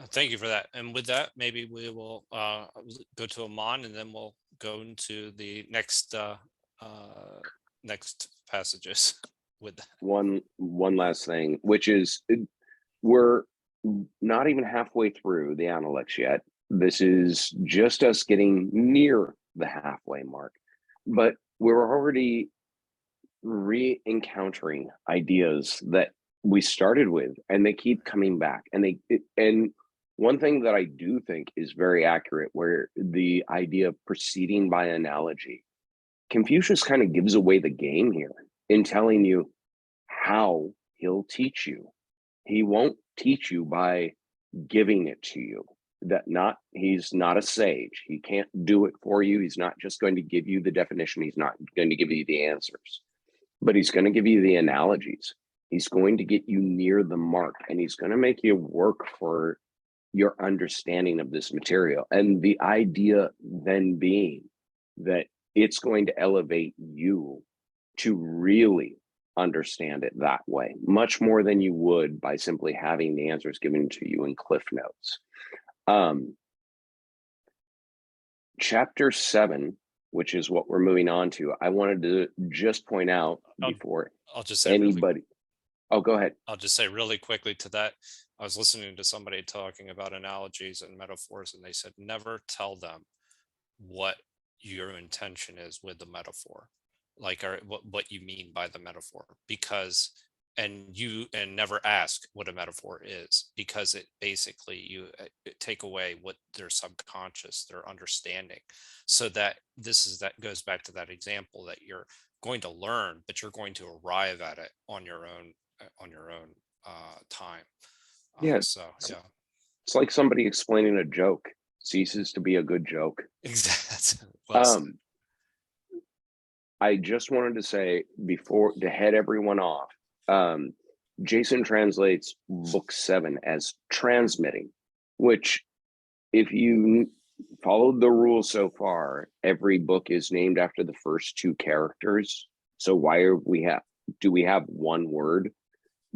Thank you for that. And with that, maybe we will go to Aman, and then we'll go into the next next passages with that. One last thing, which is we're not even halfway through the Analects yet. This is just us getting near the halfway mark, but we're already re-encountering ideas that we started with, and they keep coming back. And one thing that I do think is very accurate, where the idea of proceeding by analogy, Confucius kind of gives away the game here in telling you how he'll teach you. He won't teach you by giving it to you. He's not a sage. He can't do it for you. He's not just going to give you the definition. He's not going to give you the answers, but he's going to give you the analogies. He's going to get you near the mark, and he's going to make you work for your understanding of this material. And the idea then being that it's going to elevate you to really understand it that way, much more than you would by simply having the answers given to you in Cliff Notes. Chapter 7, which is what we're moving on to, I wanted to just point out before I'll just say anybody. Oh, go ahead. I'll just say really quickly to that. I was listening to somebody talking about analogies and metaphors, and they said, never tell them what your intention is with the metaphor, like, or what you mean by the metaphor, because, and never ask what a metaphor is, because it basically, you take away what their subconscious, their understanding. So that goes back to that example that you're going to learn, but you're going to arrive at it on your own time. Yes. So yeah. It's like somebody explaining a joke ceases to be a good joke. Exactly. Well, I just wanted to say, before to head everyone off, Jason translates book 7 as transmitting, which, if you followed the rule so far, every book is named after the first 2 characters. So why do we have one word?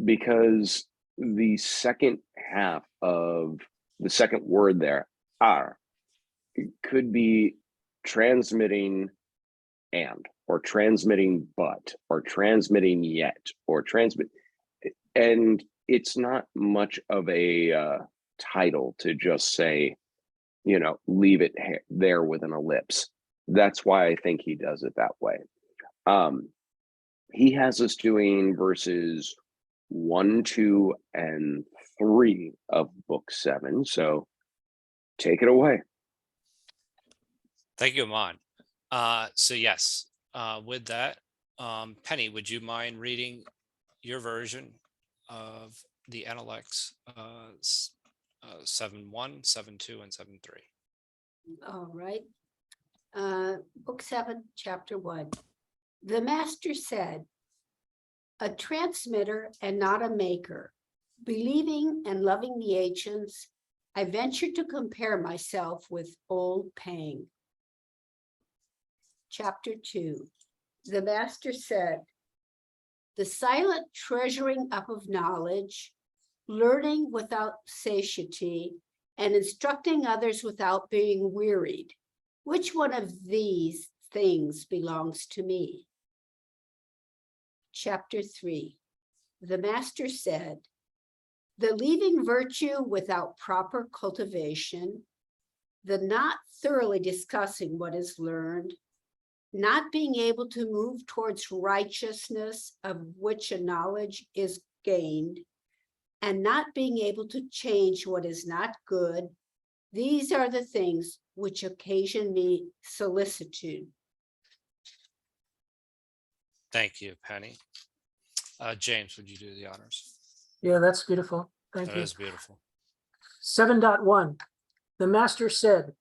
Because the second half of the second word there, ar, could be transmitting and, or transmitting but, or transmitting yet, or transmit. And it's not much of a title to just say, leave it there with an ellipse. That's why I think he does it that way. He has us doing verses 1, 2, and 3 of book 7. So take it away. thank you, Aman. So yes, with that, Penny, would you mind reading your version of the Analects 7.1, 7.2, and 7.3? All right. Book 7, chapter 1. The master said, a transmitter and not a maker, believing and loving the ancients, I venture to compare myself with old Pang. Chapter 2. The master said, the silent treasuring up of knowledge, learning without satiety, and instructing others without being wearied. Which one of these things belongs to me? Chapter 3. The master said, the leaving virtue without proper cultivation, the not thoroughly discussing what is learned, not being able to move towards righteousness of which a knowledge is gained, and not being able to change what is not good, these are the things which occasion me solicitude. Thank you, Penny. James, would you do the honors? Yeah, that's beautiful. Thank That you. is beautiful. 7.1, the master said,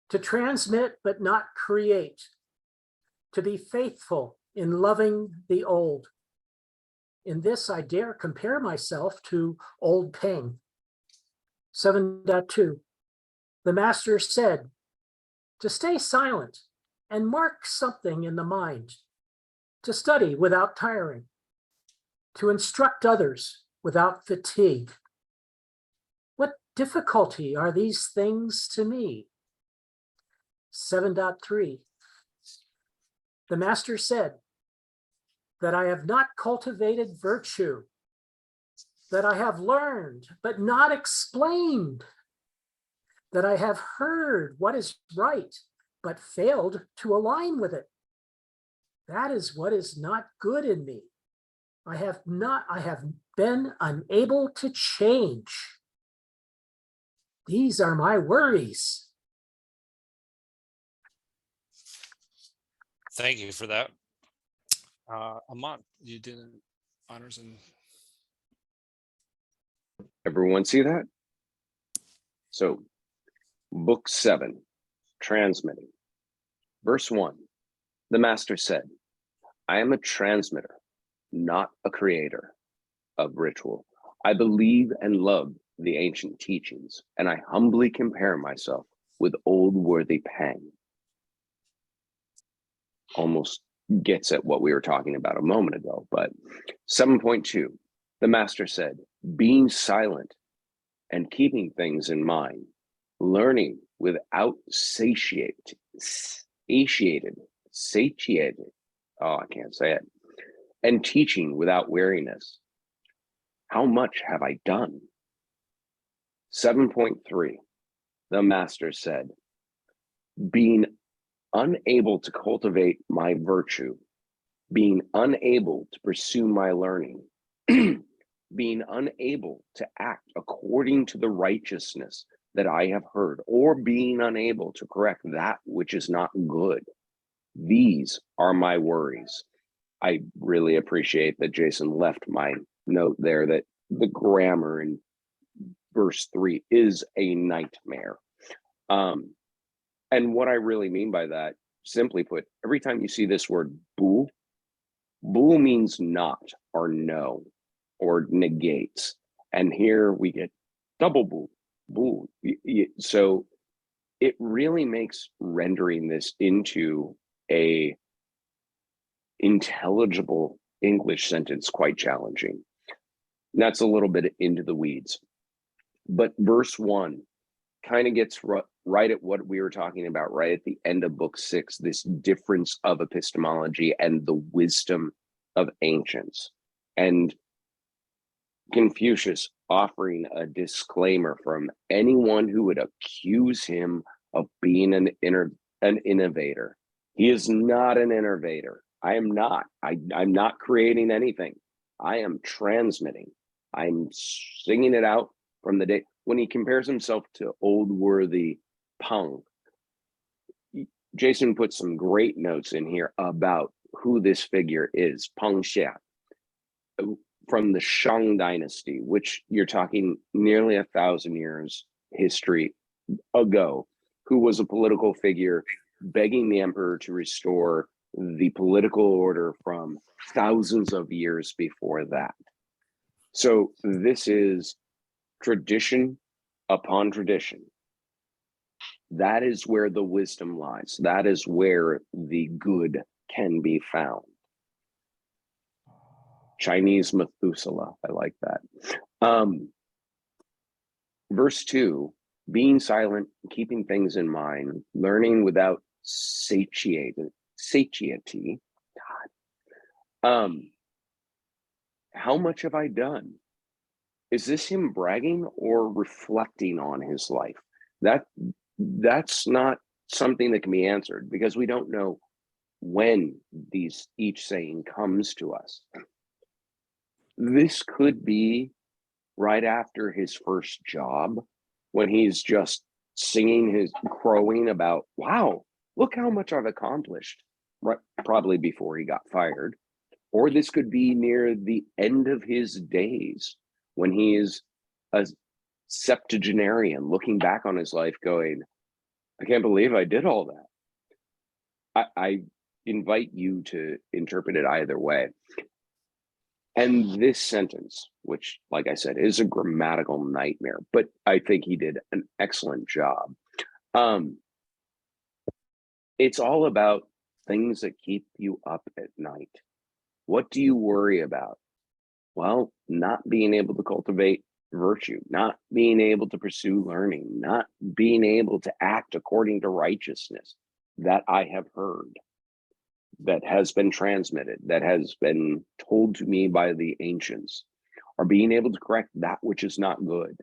to transmit but not create, to be faithful in loving the old. In this, I dare compare myself to old Peng. 7.2, the master said, to stay silent and mark something in the mind, to study without tiring, to instruct others without fatigue. What difficulty are these things to me? 7.3, the master said that I have not cultivated virtue, that I have learned but not explained, that I have heard what is right but failed to align with it. That is what is not good in me. I have been unable to change. These are my worries. Thank you for that. Amant, you did honors and Everyone see that? So, book 7, transmitting. Verse 1, the master said, I am a transmitter, not a creator of ritual. I believe and love the ancient teachings, and I humbly compare myself with old worthy Pang. Almost gets at what we were talking about a moment ago, but 7.2, the master said, being silent and keeping things in mind, learning without satiated, oh, I can't say it, and teaching without weariness. How much have I done? 7.3, the master said, being unable to cultivate my virtue, being unable to pursue my learning, being unable to act according to the righteousness that I have heard, or being unable to correct that which is not good. These are my worries. I really appreciate that Jason left my note there that the grammar in verse 3 is a nightmare. And what I really mean by that, simply put, every time you see this word bu means not or no or negates. And here we get double bu. So it really makes rendering this into a intelligible English sentence quite challenging. And that's a little bit into the weeds. But verse 1 kind of gets right at what we were talking about right at the end of book 6, this difference of epistemology and the wisdom of ancients. And Confucius offering a disclaimer from anyone who would accuse him of being an innovator. He is not an innovator. I am not. I'm not creating anything. I am transmitting. I'm singing it out from the day when he compares himself to old worthy Peng. Jason put some great notes in here about who this figure is, Peng Xia, from the Shang dynasty, which you're talking nearly 1,000 years history ago, who was a political figure begging the emperor to restore the political order from thousands of years before that. So this is tradition upon tradition. That is where the wisdom lies. That is where the good can be found. Chinese Methuselah, I like that. verse 2, being silent, keeping things in mind, learning without satiety. God. How much have I done? Is this him bragging or reflecting on his life? That's not something that can be answered, because we don't know when each saying comes to us. This could be right after his first job, when he's just crowing about, wow, look how much I've accomplished, right? Probably before he got fired. Or this could be near the end of his days, when he is a septuagenarian looking back on his life going, I can't believe I did all that. I invite you to interpret it either way. And this sentence, which, like I said, is a grammatical nightmare, but I think he did an excellent job. It's all about things that keep you up at night. What do you worry about? Well, not being able to cultivate virtue, not being able to pursue learning, not being able to act according to righteousness that I have heard, that has been transmitted, that has been told to me by the ancients, or being able to correct that which is not good.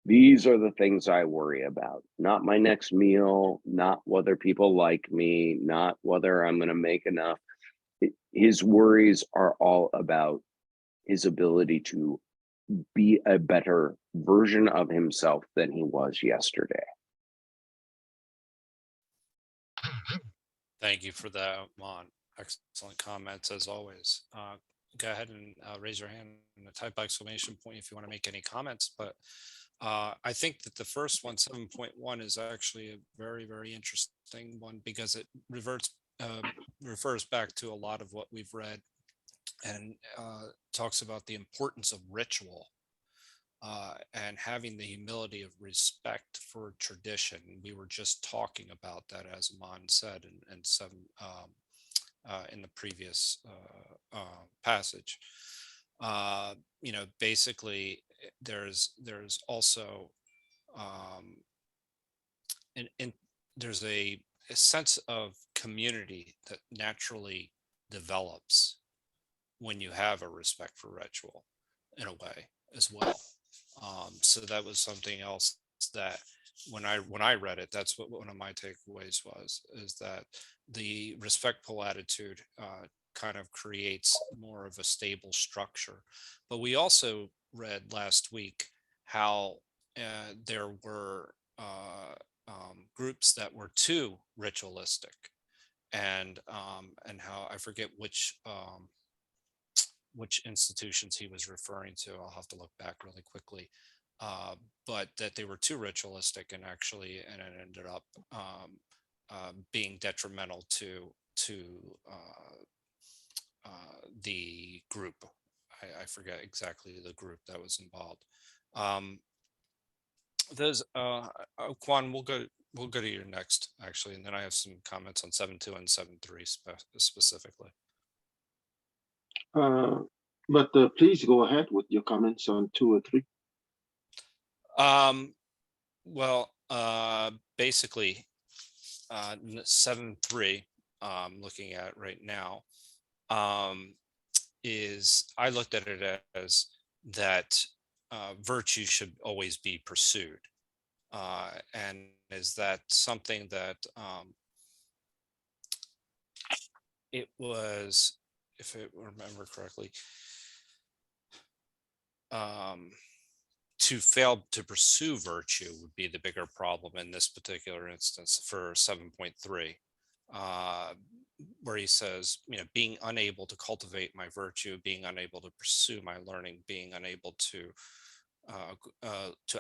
These are the things I worry about, not my next meal, not whether people like me, not whether I'm going to make enough. His worries are all about his ability to be a better version of himself than he was yesterday. Thank you for that, Mon. Excellent comments as always. Go ahead and raise your hand and type exclamation point if you want to make any comments. But I think that the first one, 7.1, is actually a very, very interesting one, because it refers back to a lot of what we've read, and talks about the importance of ritual and having the humility of respect for tradition. We were just talking about that, as Aman said, and some in the previous passage. Basically, there's also there's a sense of community that naturally develops when you have a respect for ritual, in a way, as well. So that was something else that when I read it, that's what one of my takeaways was, is that the respectful attitude kind of creates more of a stable structure. But we also read last week how there were groups that were too ritualistic, and how, I forget which institutions he was referring to. I'll have to look back really quickly. But that they were too ritualistic, and it ended up being detrimental to the group. I forget exactly the group that was involved. Quan, we'll go to your next, actually, and then I have some comments on 7.2 and 7.3 specifically. But please go ahead with your comments on 2 or 3. Well, basically, 7.3, looking at right now, is, I looked at it as that virtue should always be pursued, and is that something that it was, if I remember correctly, to fail to pursue virtue would be the bigger problem in this particular instance for 7.3, where he says, being unable to cultivate my virtue, being unable to pursue my learning, being unable to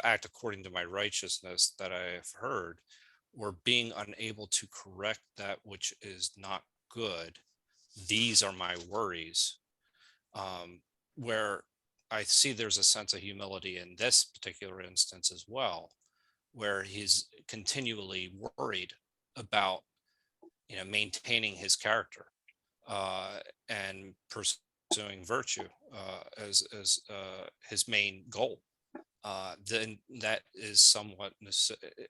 act according to my righteousness that I have heard, or being unable to correct that which is not good. These are my worries. Where I see there's a sense of humility in this particular instance as well, where he's continually worried about, maintaining his character and pursuing virtue as his main goal. then that is somewhat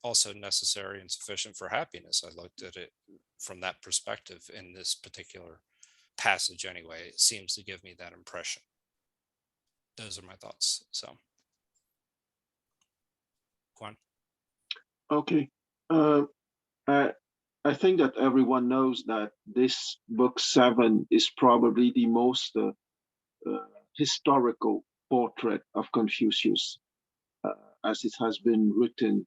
also necessary and sufficient for happiness. I looked at it from that perspective in this particular passage anyway. It seems to give me that impression. Those are my thoughts. So, Quan. Okay. I, I think that everyone knows that this book 7 is probably the most historical portrait of Confucius, as it has been written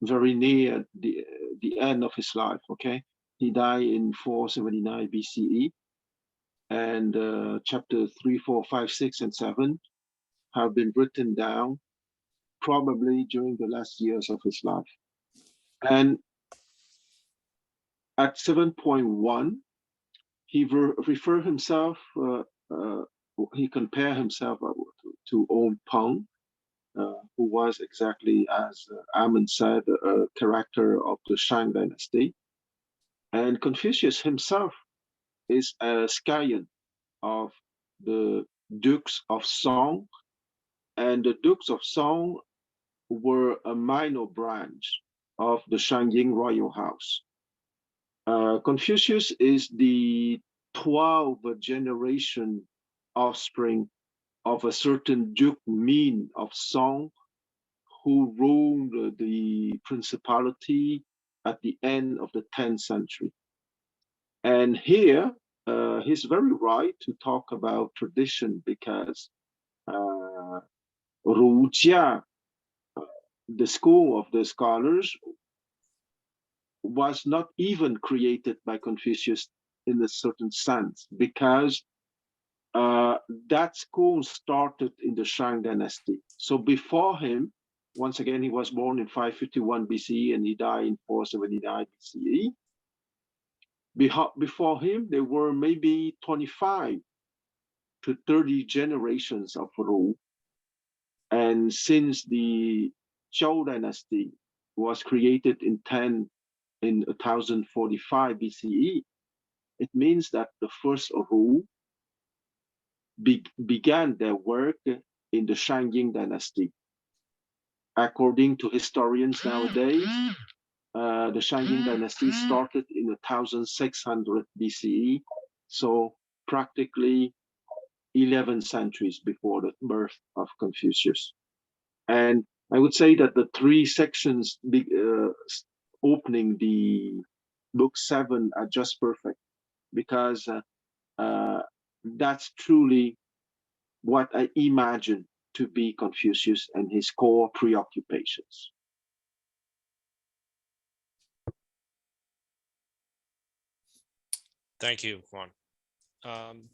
very near the end of his life. Okay, he died in 479 BCE, and chapter 3, 4, 5, 6, and 7 have been written down probably during the last years of his life. And at 7.1, he referred himself, he compared himself to old Peng, who was exactly, as Ammon said, a character of the Shang dynasty. And Confucius himself is a scion of the Dukes of Song, and the Dukes of Song were a minor branch of the Shangying royal house. Confucius is the 12th generation offspring of a certain Duke Min of Song, who ruled the principality at the end of the 10th century. And here, he's very right to talk about tradition, because Rujia, the school of the scholars, was not even created by Confucius in a certain sense, because that school started in the Shang dynasty. So before him, once again, he was born in 551 BCE and he died in 479 BCE. Before him, there were maybe 25 to 30 generations of rule. And since the Zhou dynasty was created in 1045 BCE, it means that the first rule began their work in the Shangying dynasty. According to historians nowadays, the Shangying dynasty started in 1600 BCE, so practically 11 centuries before the birth of Confucius. And I would say that the 3 sections opening the book 7 are just perfect, because that's truly what I imagine to be Confucius and his core preoccupations. Thank you, Quan.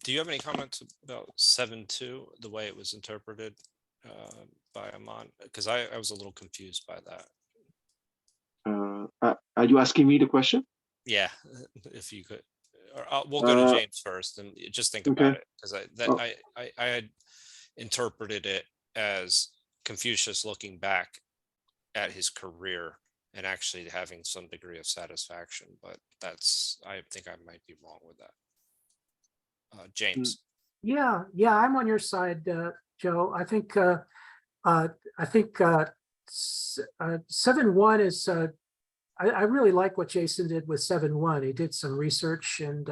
Do you have any comments about 7.2, the way it was interpreted by Ammon? Because I was a little confused by that. Are you asking me the question? Yeah, if you could. Or we'll go to James first and just think about it, because I had interpreted it as Confucius looking back at his career and actually having some degree of satisfaction, but I think I might be wrong with that. James. Yeah, I'm on your side, Joe. I think 7.1 is. I really like what Jason did with 7.1. He did some research and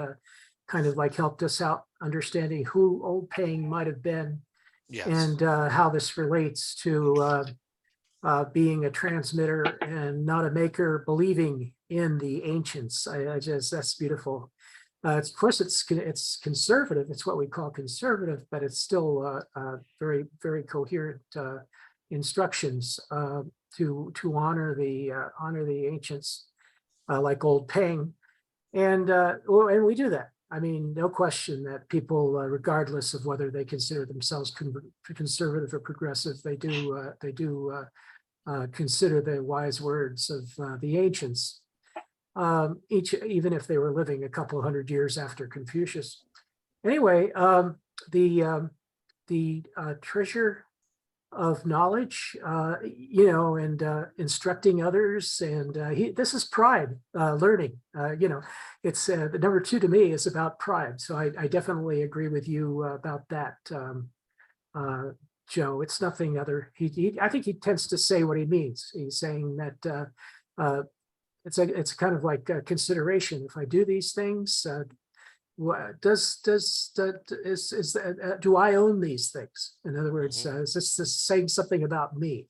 kind of like helped us out understanding who Old Peng might have been, Yes. and how this relates to being a transmitter and not a maker, believing in the ancients. I just, that's beautiful. Of course, it's conservative. It's what we call conservative, but it's still very, very coherent instructions to honor the ancients, like Old Peng, and we do that. I mean, no question that people, regardless of whether they consider themselves conservative or progressive, they do consider the wise words of the ancients. Even if they were living a couple hundred years after Confucius. Anyway, the treasure of knowledge, and instructing others, and this is pride, learning. It's the number 2 to me is about pride. So I definitely agree with you about that. Joe. It's nothing other. I think he tends to say what he means. He's saying that it's kind of like a consideration. If I do these things, do I own these things? In other words, is this saying something about me?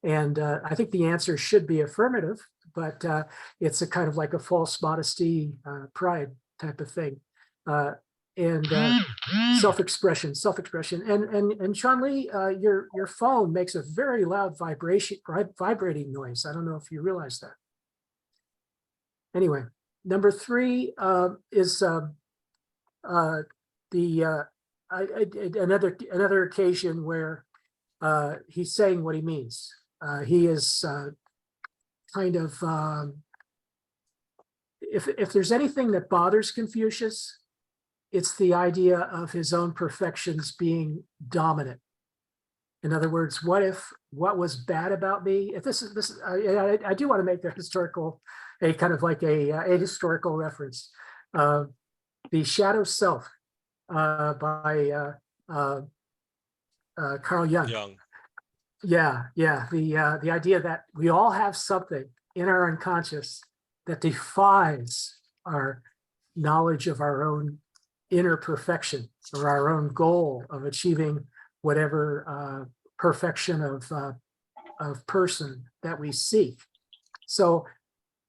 And I think the answer should be affirmative, but it's a kind of like a false modesty, pride type of thing. And self-expression. And Sean Lee, your phone makes a very loud vibrating noise. I don't know if you realize that. Anyway, number 3 is another occasion where he's saying what he means. He is kind of if there's anything that bothers Confucius, it's the idea of his own perfections being dominant. In other words, what was bad about me? If this is I do want to make a kind of like a historical reference. The Shadow Self by Carl Jung. Yeah. The idea that we all have something in our unconscious that defies our knowledge of our own inner perfection or our own goal of achieving whatever perfection of person that we seek. So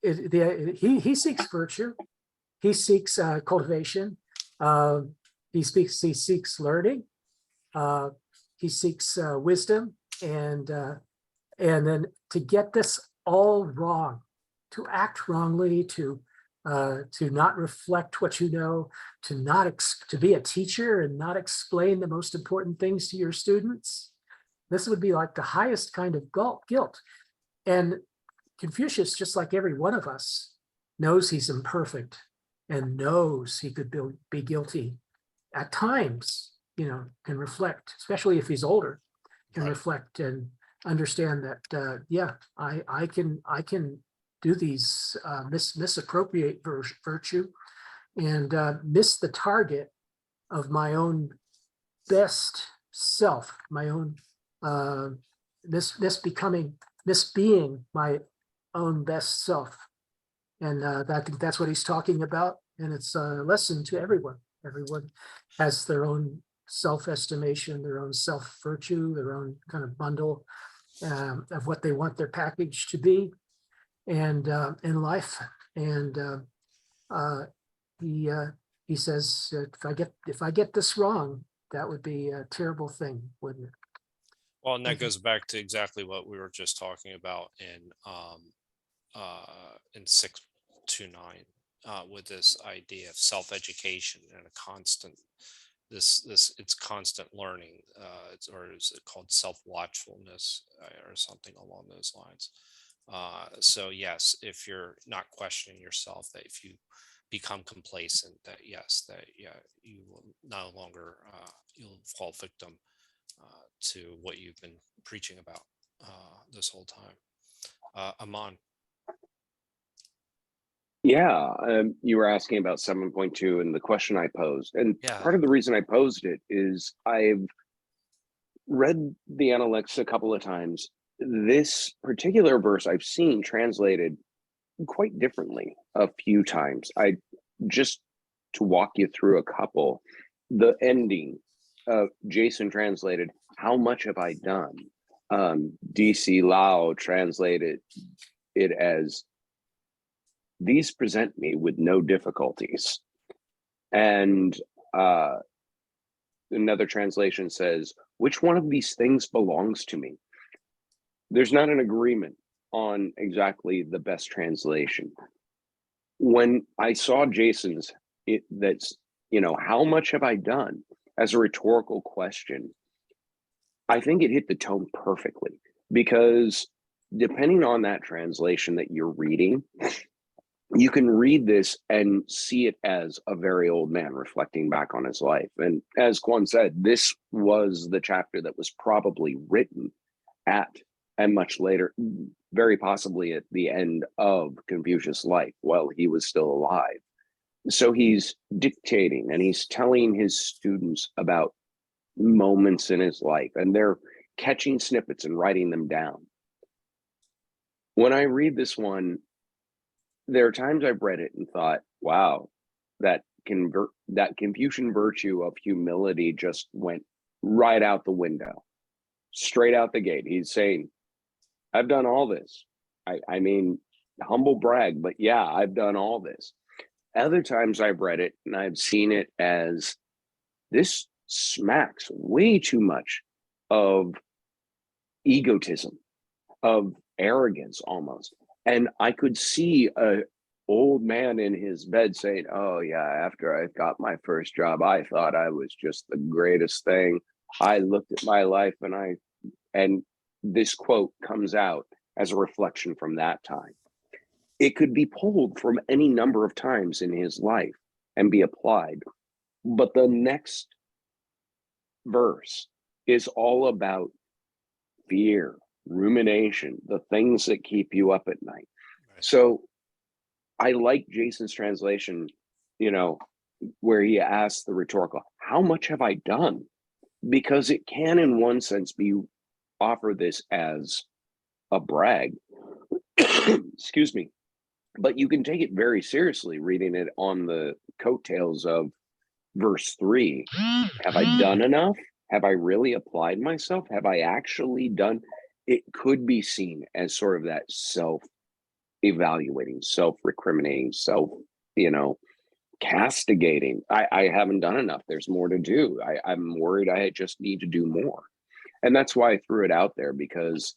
he seeks virtue, he seeks cultivation, he seeks learning, he seeks wisdom, and then to get this all wrong, to act wrongly, to not reflect what you know, to be a teacher and not explain the most important things to your students. This would be like the highest kind of guilt. And Confucius, just like every one of us, knows he's imperfect and knows he could be guilty at times, can reflect, especially if he's older, can reflect and understand that, yeah, I can do these, misappropriate virtue and miss the target of my own best self, my own misbeing my own best self. And I think that's what he's talking about. And it's a lesson to everyone. Everyone has their own self-estimation, their own self-virtue, their own kind of bundle of what they want their package to be, and in life. And he says, if I get this wrong, that would be a terrible thing, wouldn't it? Well, and that goes back to exactly what we were just talking about in 629, with this idea of self-education and a constant it's constant learning, or is it called self-watchfulness, or something along those lines. So yes, if you're not questioning yourself, that if you become complacent, that yes, that you will no longer you'll fall victim to what you've been preaching about this whole time. Aman. Yeah, you were asking about 7.2 and the question I posed. And Yeah. part of the reason I posed it is I've read the Analects a couple of times. This particular verse I've seen translated quite differently a few times. I just to walk you through a couple. The ending, Jason translated, "How much have I done?" DC Lau translated it as, "These present me with no difficulties." And another translation says, "Which one of these things belongs to me?" There's not an agreement on exactly the best translation. When I saw Jason's, that's, how much have I done, as a rhetorical question, I think it hit the tone perfectly, because depending on that translation that you're reading, you can read this and see it as a very old man reflecting back on his life. And as Quan said, this was the chapter that was probably written at, and much later, very possibly at the end of Confucius' life while he was still alive. So he's dictating and he's telling his students about moments in his life, and they're catching snippets and writing them down. When I read this one, there are times I've read it and thought, wow, that Confucian virtue of humility just went right out the window, straight out the gate. He's saying, I've done all this. I mean, humble brag, but yeah, I've done all this. Other times I've read it and I've seen it as, this smacks way too much of egotism, of arrogance almost. And I could see a old man in his bed saying, oh yeah, after I got my first job, I thought I was just the greatest thing. I looked at my life and this quote comes out as a reflection from that time. It could be pulled from any number of times in his life and be applied. But the next verse is all about fear, rumination, the things that keep you up at night. Right. So I like Jason's translation, where he asks the rhetorical, how much have I done? Because it can, in one sense, offer this as a brag. Excuse me. But you can take it very seriously reading it on the coattails of verse 3. Have I done enough? Have I really applied myself? Have I actually done? It could be seen as sort of that self-evaluating, self-recriminating, castigating. I haven't done enough. There's more to do. I'm worried I just need to do more. And that's why I threw it out there, because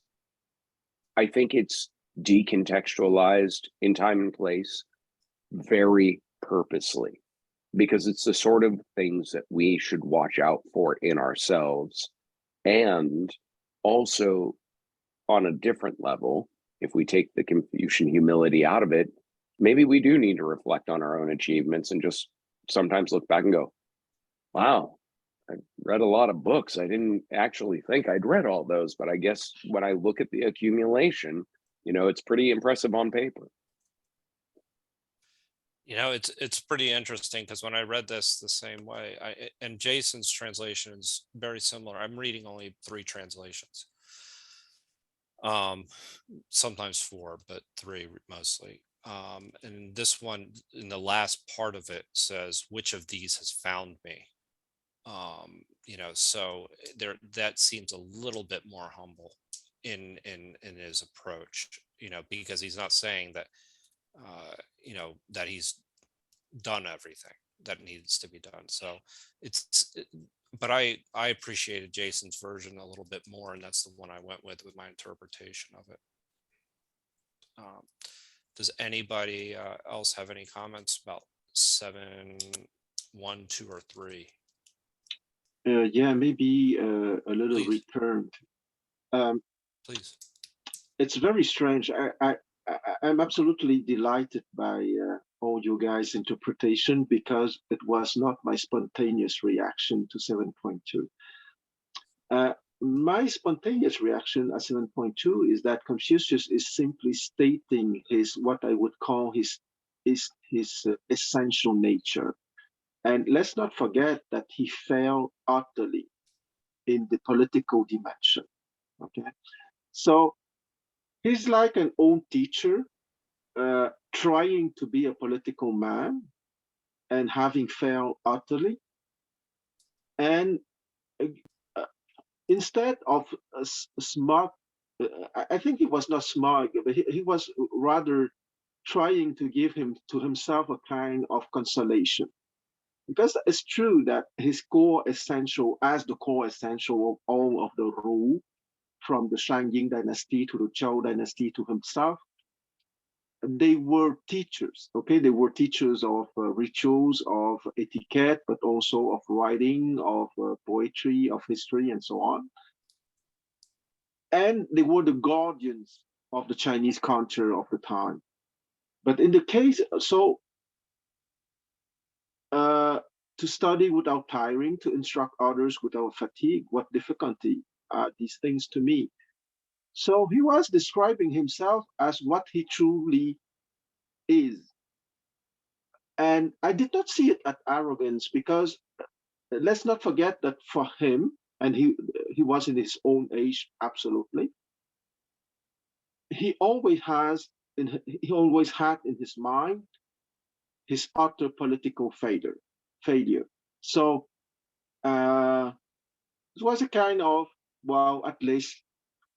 I think it's decontextualized in time and place very purposely, because it's the sort of things that we should watch out for in ourselves. And also, on a different level, if we take the Confucian humility out of it, maybe we do need to reflect on our own achievements and just sometimes look back and go, wow, I read a lot of books. I didn't actually think I'd read all those, but I guess when I look at the accumulation, it's pretty impressive on paper. It's pretty interesting, because when I read this the same way, and Jason's translation is very similar. I'm reading only 3 translations. Sometimes 4, but 3 mostly. And this one, in the last part of it, says, which of these has found me? So that seems a little bit more humble in his approach, because he's not saying that that he's done everything that needs to be done. So but I appreciated Jason's version a little bit more, and that's the one I went with my interpretation of it. Does anybody else have any comments about 7, 1, 2, or 3? Yeah, maybe a little Please. return. Please. It's very strange. I'm absolutely delighted by all you guys' interpretation, because it was not my spontaneous reaction to 7.2. My spontaneous reaction at 7.2 is that Confucius is simply stating what I would call his essential nature. And let's not forget that he failed utterly in the political dimension. Okay, so he's like an old teacher trying to be a political man and having failed utterly. And instead of a smart, I think he was not smart, but he was rather trying to give himself a kind of consolation. Because it's true that his core essential of all of the rule, from the Shang-Yin dynasty to the Zhou dynasty to himself, they were teachers, okay? They were teachers of rituals, of etiquette, but also of writing, of poetry, of history, and so on. And they were the guardians of the Chinese culture of the time. But in the case, to study without tiring, to instruct others without fatigue, what difficulty are these things to me? So he was describing himself as what he truly is. And I did not see it as arrogance, because let's not forget that for him, and he was in his own age, absolutely. He always had in his mind his utter political failure. So it was a kind of, well, at least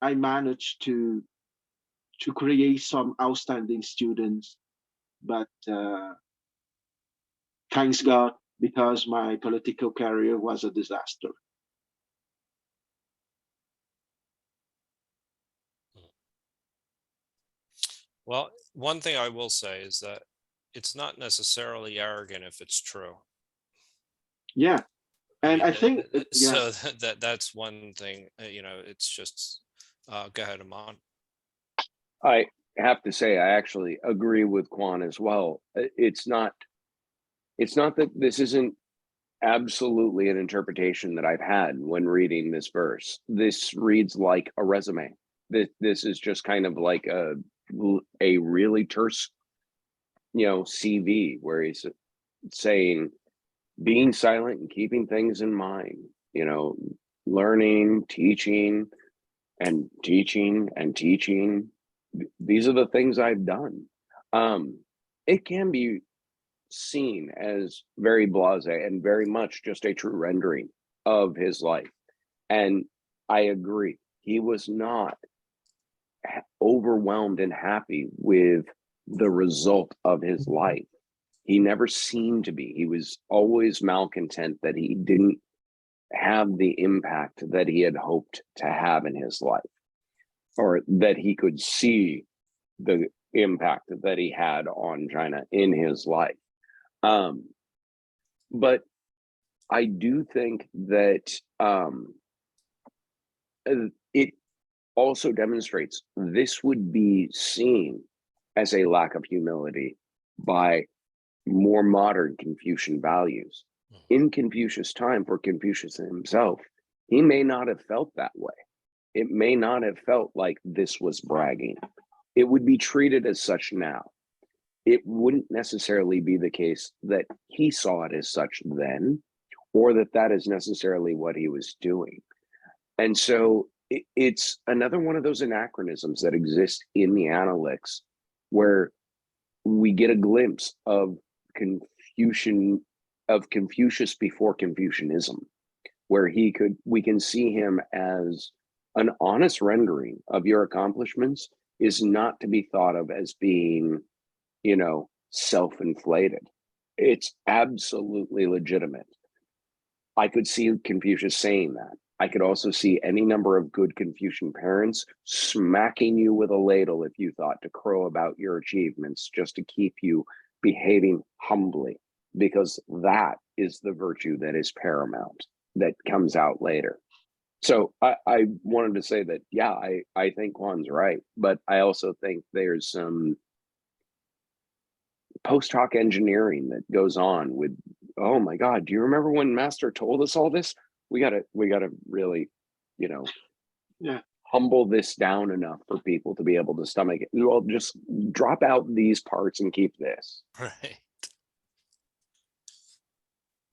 I managed to create some outstanding students, but thanks God, because my political career was a disaster. Well, one thing I will say is that it's not necessarily arrogant if it's true. Yeah, and I mean, think yeah, so that's one thing. It's just. Go ahead, Amon. I have to say, I actually agree with Quan as well. It's not that this isn't absolutely an interpretation that I've had when reading this verse. This reads like a resume. This is just kind of like a really terse, CV, where he's saying, being silent and keeping things in mind, learning, teaching, and teaching and teaching. These are the things I've done. It can be seen as very blasé and very much just a true rendering of his life. And I agree, he was not overwhelmed and happy with the result of his life. He never seemed to be. He was always malcontent that he didn't have the impact that he had hoped to have in his life, or that he could see the impact that he had on China in his life. But I do think that it also demonstrates this would be seen as a lack of humility by more modern Confucian values. In Confucius' time, for Confucius himself, he may not have felt that way. It may not have felt like this was bragging. It would be treated as such now. It wouldn't necessarily be the case that he saw it as such then, or that is necessarily what he was doing. And so it's another one of those anachronisms that exist in the Analects, where we get a glimpse of Confucius before Confucianism, where we can see him as an honest rendering of your accomplishments is not to be thought of as being, self-inflated. It's absolutely legitimate. I could see Confucius saying that. I could also see any number of good Confucian parents smacking you with a ladle if you thought to crow about your achievements just to keep you behaving humbly, because that is the virtue that is paramount, that comes out later. So I wanted to say that, yeah, I think Juan's right, but I also think there's some post hoc engineering that goes on with, oh my God, do you remember when Master told us all this? We gotta really, yeah. humble this down enough for people to be able to stomach it. Well, just drop out these parts and keep this. Right.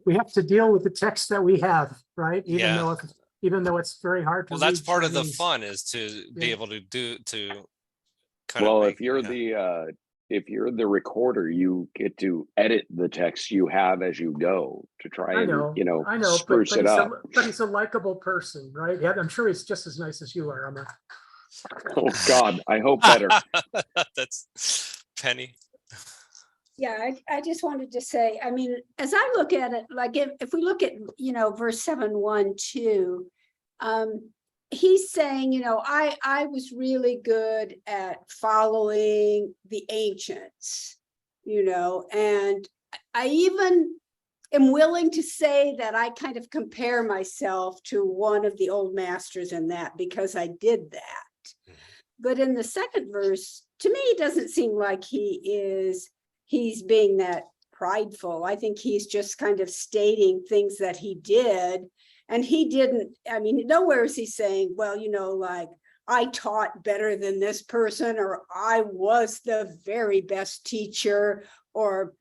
We have to deal with the text that we have, right? Even Yeah. though it's very hard to Well, that's read part of the Chinese. fun, is to be Yeah. able to kind of Well, make, if you're the recorder, you get to edit the text you have as you go to try I know, and spruce it up. but he's a likable person, right? Yeah, I'm sure he's just as nice as you are, Emma. Oh God, I hope better. That's Penny. Yeah, I just wanted to say, I mean, as I look at it, like if we look at, verse 7:1-2, he's saying, I was really good at following the ancients, and I even am willing to say that I kind of compare myself to one of the old masters in that, because I did that. But in the second verse, to me, it doesn't seem like he's being that prideful. I think he's just kind of stating things that he did. And he didn't, nowhere is he saying, well, like, I taught better than this person, or I was the very best teacher, or,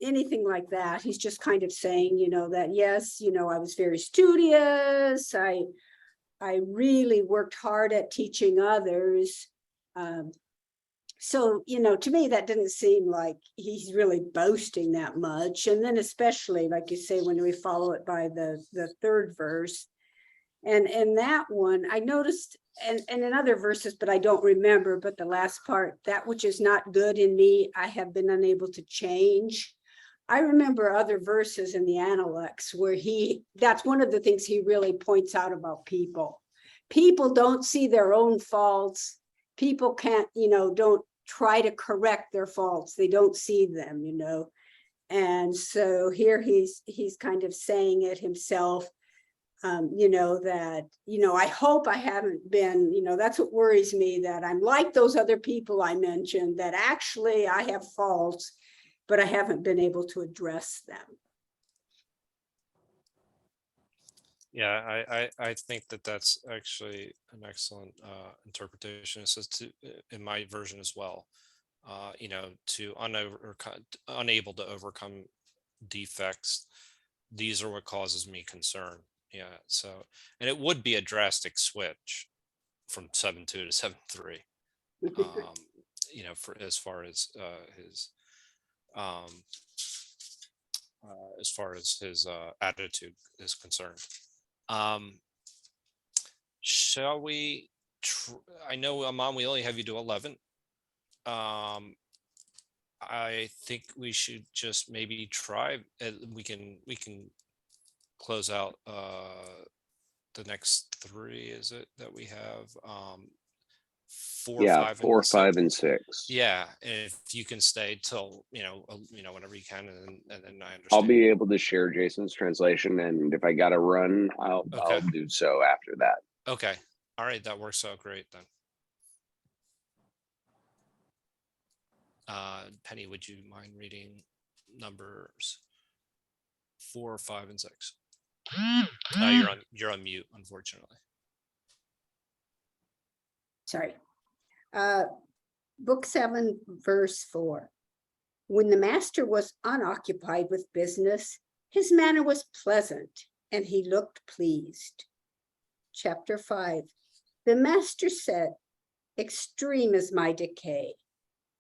anything like that. He's just kind of saying, that yes, I was very studious. I really worked hard at teaching others. So, to me, that didn't seem like he's really boasting that much. And then especially, like you say, when we follow it by the third verse, and in that one, I noticed, and in other verses, but I don't remember, but the last part, that which is not good in me, I have been unable to change. I remember other verses in the Analects where that's one of the things he really points out about people. People don't see their own faults. People can't, don't try to correct their faults. They don't see them, And so here he's kind of saying it himself, that, I hope I haven't been, that's what worries me, that I'm like those other people I mentioned, that actually I have faults, but I haven't been able to address them. Yeah, I think that's actually an excellent interpretation. It says in my version as well, to unable to overcome defects. These are what causes me concern. Yeah. So, and it would be a drastic switch from 7.2 to 7.3. For as far as his attitude is concerned. Shall we? I know, Aman, we only have you do 11. I think we should just maybe try. We can close out the next 3. Is it that we have 4, Yeah, 5, 4, and 5, 6? and 6. Yeah, if you can stay till whenever you can, and then I understand. I'll be able to share Jason's translation, and if I got to run, I'll do so after that. Okay. All right, that works out great then. Penny, would you mind reading numbers 4, 5, and 6? You're on mute, unfortunately. Sorry. Book 7, verse 4. When the master was unoccupied with business, his manner was pleasant, and he looked pleased. Chapter 5. The master said, extreme is my decay.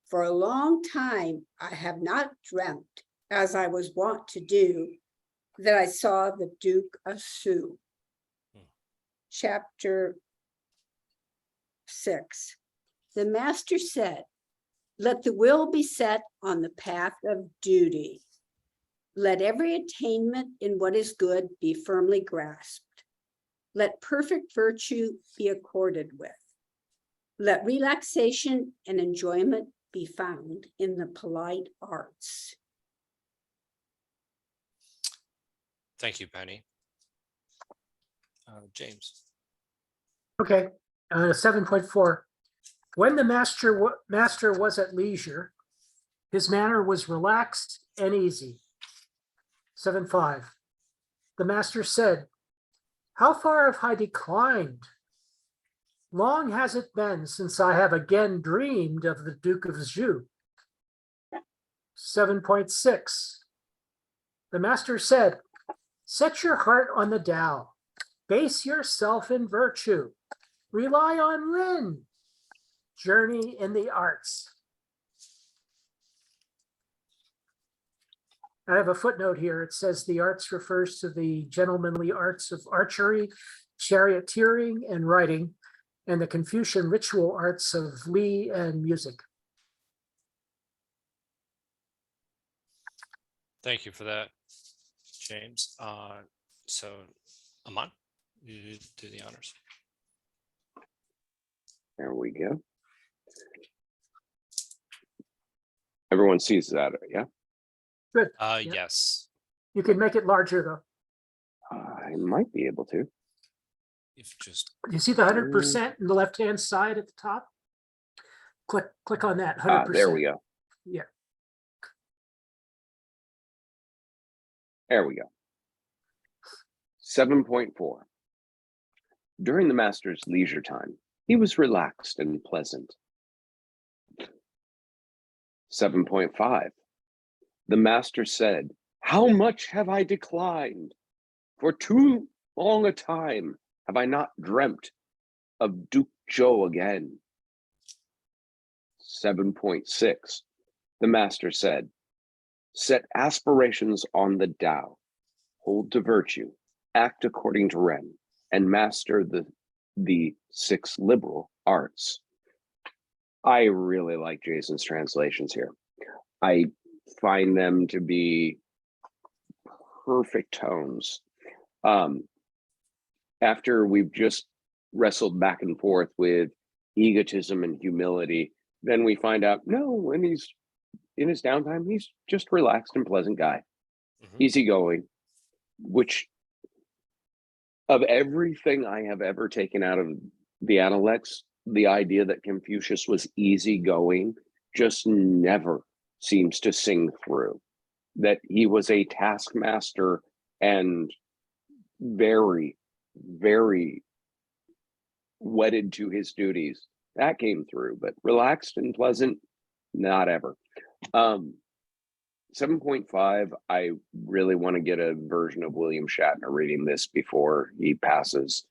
For a long time, I have not dreamt, as I was wont to do, that I saw the Duke of Sue. Chapter 6. The master said, let the will be set on the path of duty. Let every attainment in what is good be firmly grasped. Let perfect virtue be accorded with. Let relaxation and enjoyment be found in the polite arts. Thank you, Penny. James. Okay, 7.4. When the master was at leisure, his manner was relaxed and easy. 7.5. The master said, how far have I declined? Long has it been since I have again dreamed of the Duke of Zhu. 7.6. The master said, set your heart on the Tao. Base yourself in virtue. Rely on Ren. Journey in the arts. I have a footnote here. It says the arts refers to the gentlemanly arts of archery, charioteering, and riding, and the Confucian ritual arts of Li and music. Thank you for that, James. So, Aman, you do the honors. There we go. Everyone sees that, yeah? Good. Yes. You can make it larger though. I might be able to. If just You see the 100% in the left-hand side at the top? Click on that 100%. There we go. Yeah. There we go. 7.4. During the master's leisure time, he was relaxed and pleasant. 7.5. The master said, "How much have I declined? For too long a time have I not dreamt of Duke Zhou again." 7.6. The master said, "Set aspirations on the Tao, hold to virtue, act according to Ren, and master the 6 liberal arts." I really like Jason's translations here. I find them to be perfect tones. After we've just wrestled back and forth with egotism and humility, then we find out, no, when he's in his downtime, he's just relaxed and pleasant guy, easygoing, which of everything I have ever taken out of the Analects, the idea that Confucius was easygoing just never seems to sing through. That he was a taskmaster and very, very wedded to his duties. That came through, but relaxed and pleasant, not ever. 7.5, I really want to get a version of William Shatner reading this before he passes,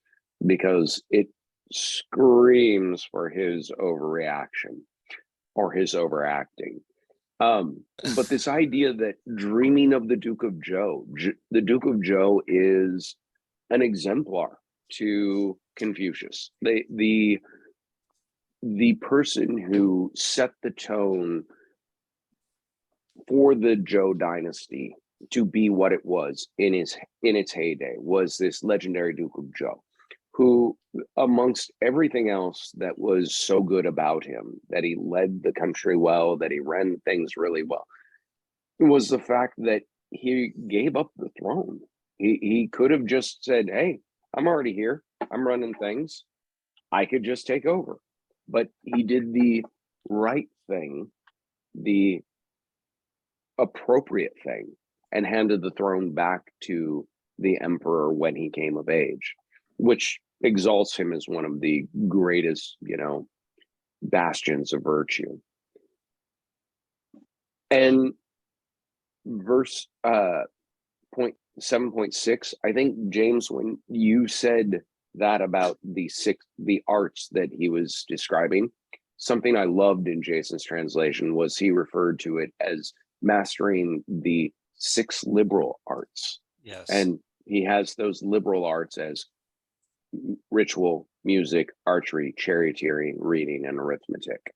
because it screams for his overreaction or his overacting. But this idea that dreaming of the Duke of Zhou, the Duke of Zhou is an exemplar to Confucius. The person who set the tone for the Zhou dynasty to be what it was in its heyday was this legendary Duke of Zhou, who, amongst everything else that was so good about him, that he led the country well, that he ran things really well, was the fact that he gave up the throne. He could have just said, "Hey, I'm already here. I'm running things. I could just take over." But he did the right thing, the appropriate thing, and handed the throne back to the emperor when he came of age, which exalts him as one of the greatest, bastions of virtue. And verse point 7.6, I think, James, when you said that about the arts that he was describing, something I loved in Jason's translation was he referred to it as mastering the 6 liberal arts. Yes. And he has those liberal arts as ritual, music, archery, charioteering, reading, and arithmetic.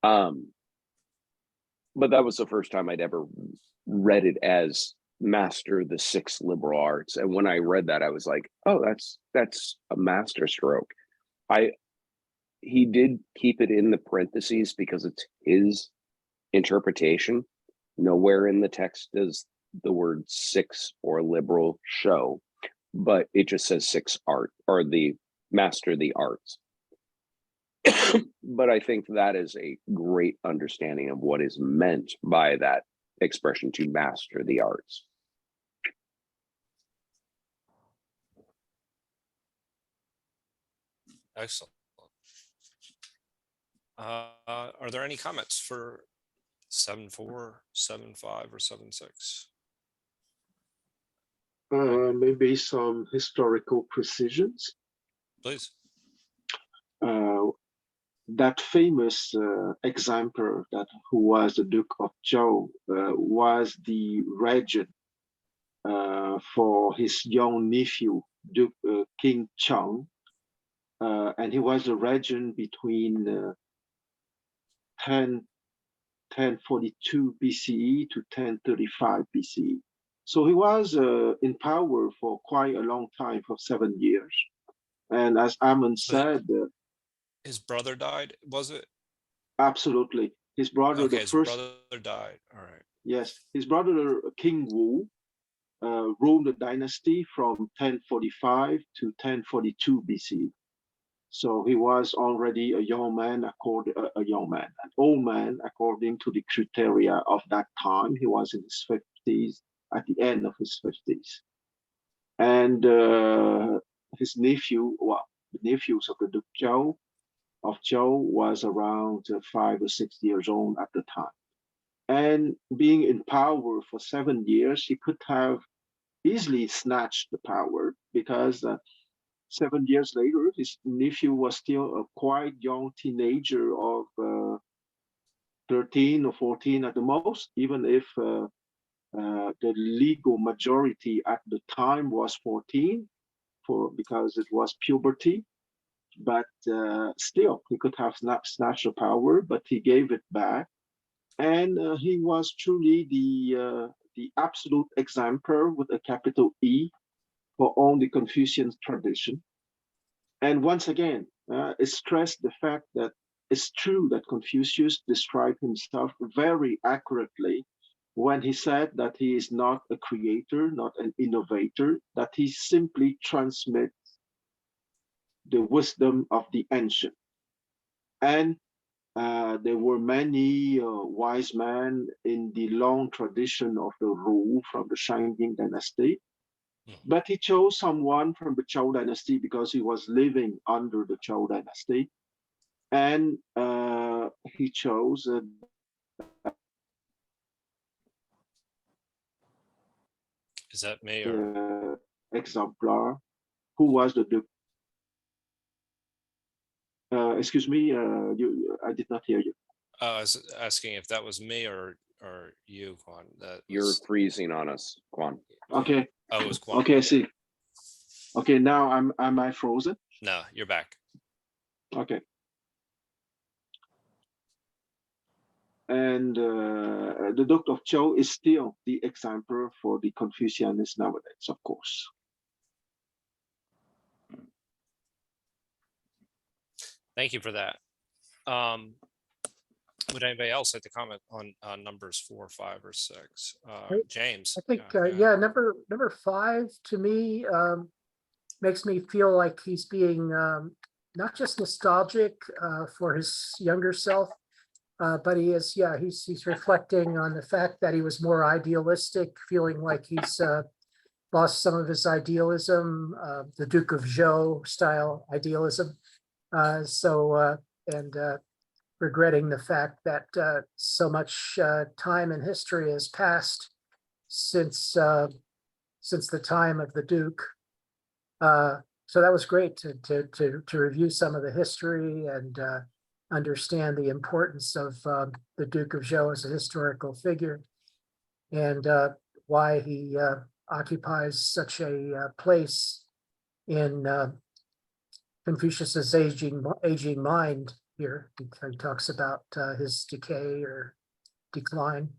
But that was the first time I'd ever read it as master the 6 liberal arts. And when I read that, I was like, oh, that's a master stroke. He did keep it in the parentheses because it's his interpretation. Nowhere in the text does the word 6 or liberal show, but it just says 6 art, or the master the arts. But I think that is a great understanding of what is meant by that expression, to master the arts. Excellent. Are there any comments for 7.4, 7.5, or 7.6? Maybe some historical precisions. Please. That famous example who was the Duke of Zhou was the regent for his young nephew, King Cheng, and he was a regent between 1042 BCE to 1035 BCE. So he was in power for quite a long time, for 7 years. And as Amon said, his brother died, was it? Absolutely. His brother, okay, his brother died. All right. Yes, his brother, King Wu, ruled the dynasty from 1045 to 1042 BC. So he was already a young man, an old man, according to the criteria of that time. He was in his 50s, at the end of his 50s. And his nephew, the nephews of the Duke of Zhou was around 5 or 6 years old at the time. And being in power for 7 years, he could have easily snatched the power because 7 years later, his nephew was still a quite young teenager of 13 or 14 at the most, even if the legal majority at the time was 14 because it was puberty. But still, he could have snatched the power, but he gave it back. And he was truly the absolute exemplar with a capital E for all the Confucian tradition. And once again, it stressed the fact that it's true that Confucius described himself very accurately when he said that he is not a creator, not an innovator, that he simply transmits the wisdom of the ancient. And there were many wise men in the long tradition of the Ru from the Shangyin dynasty. But he chose someone from the Zhou dynasty because he was living under the Zhou dynasty. And he chose Is that me or? exemplar, who was the Duke. Excuse me, I did not hear you. I was asking if that was me or you, Quan. That You're was, freezing on us, Quan. Okay. oh, it was Quan. Okay, I see. Okay, now am I frozen? No, you're back. Okay. And the Duke of Zhou is still the example for the Confucianists nowadays, of course. Thank you for that. Would anybody else like to comment on numbers 4, 5, or 6? James. I think, go ahead. yeah, number 5 to me makes me feel like he's being not just nostalgic for his younger self, but he is, yeah, he's reflecting on the fact that he was more idealistic, feeling like he's lost some of his idealism, the Duke of Zhou style idealism. And regretting the fact that so much time and history has passed since the time of the Duke. So that was great to review some of the history and understand the importance of the Duke of Zhou as a historical figure, and why he occupies such a place in Confucius's aging mind here. He talks about his decay or decline.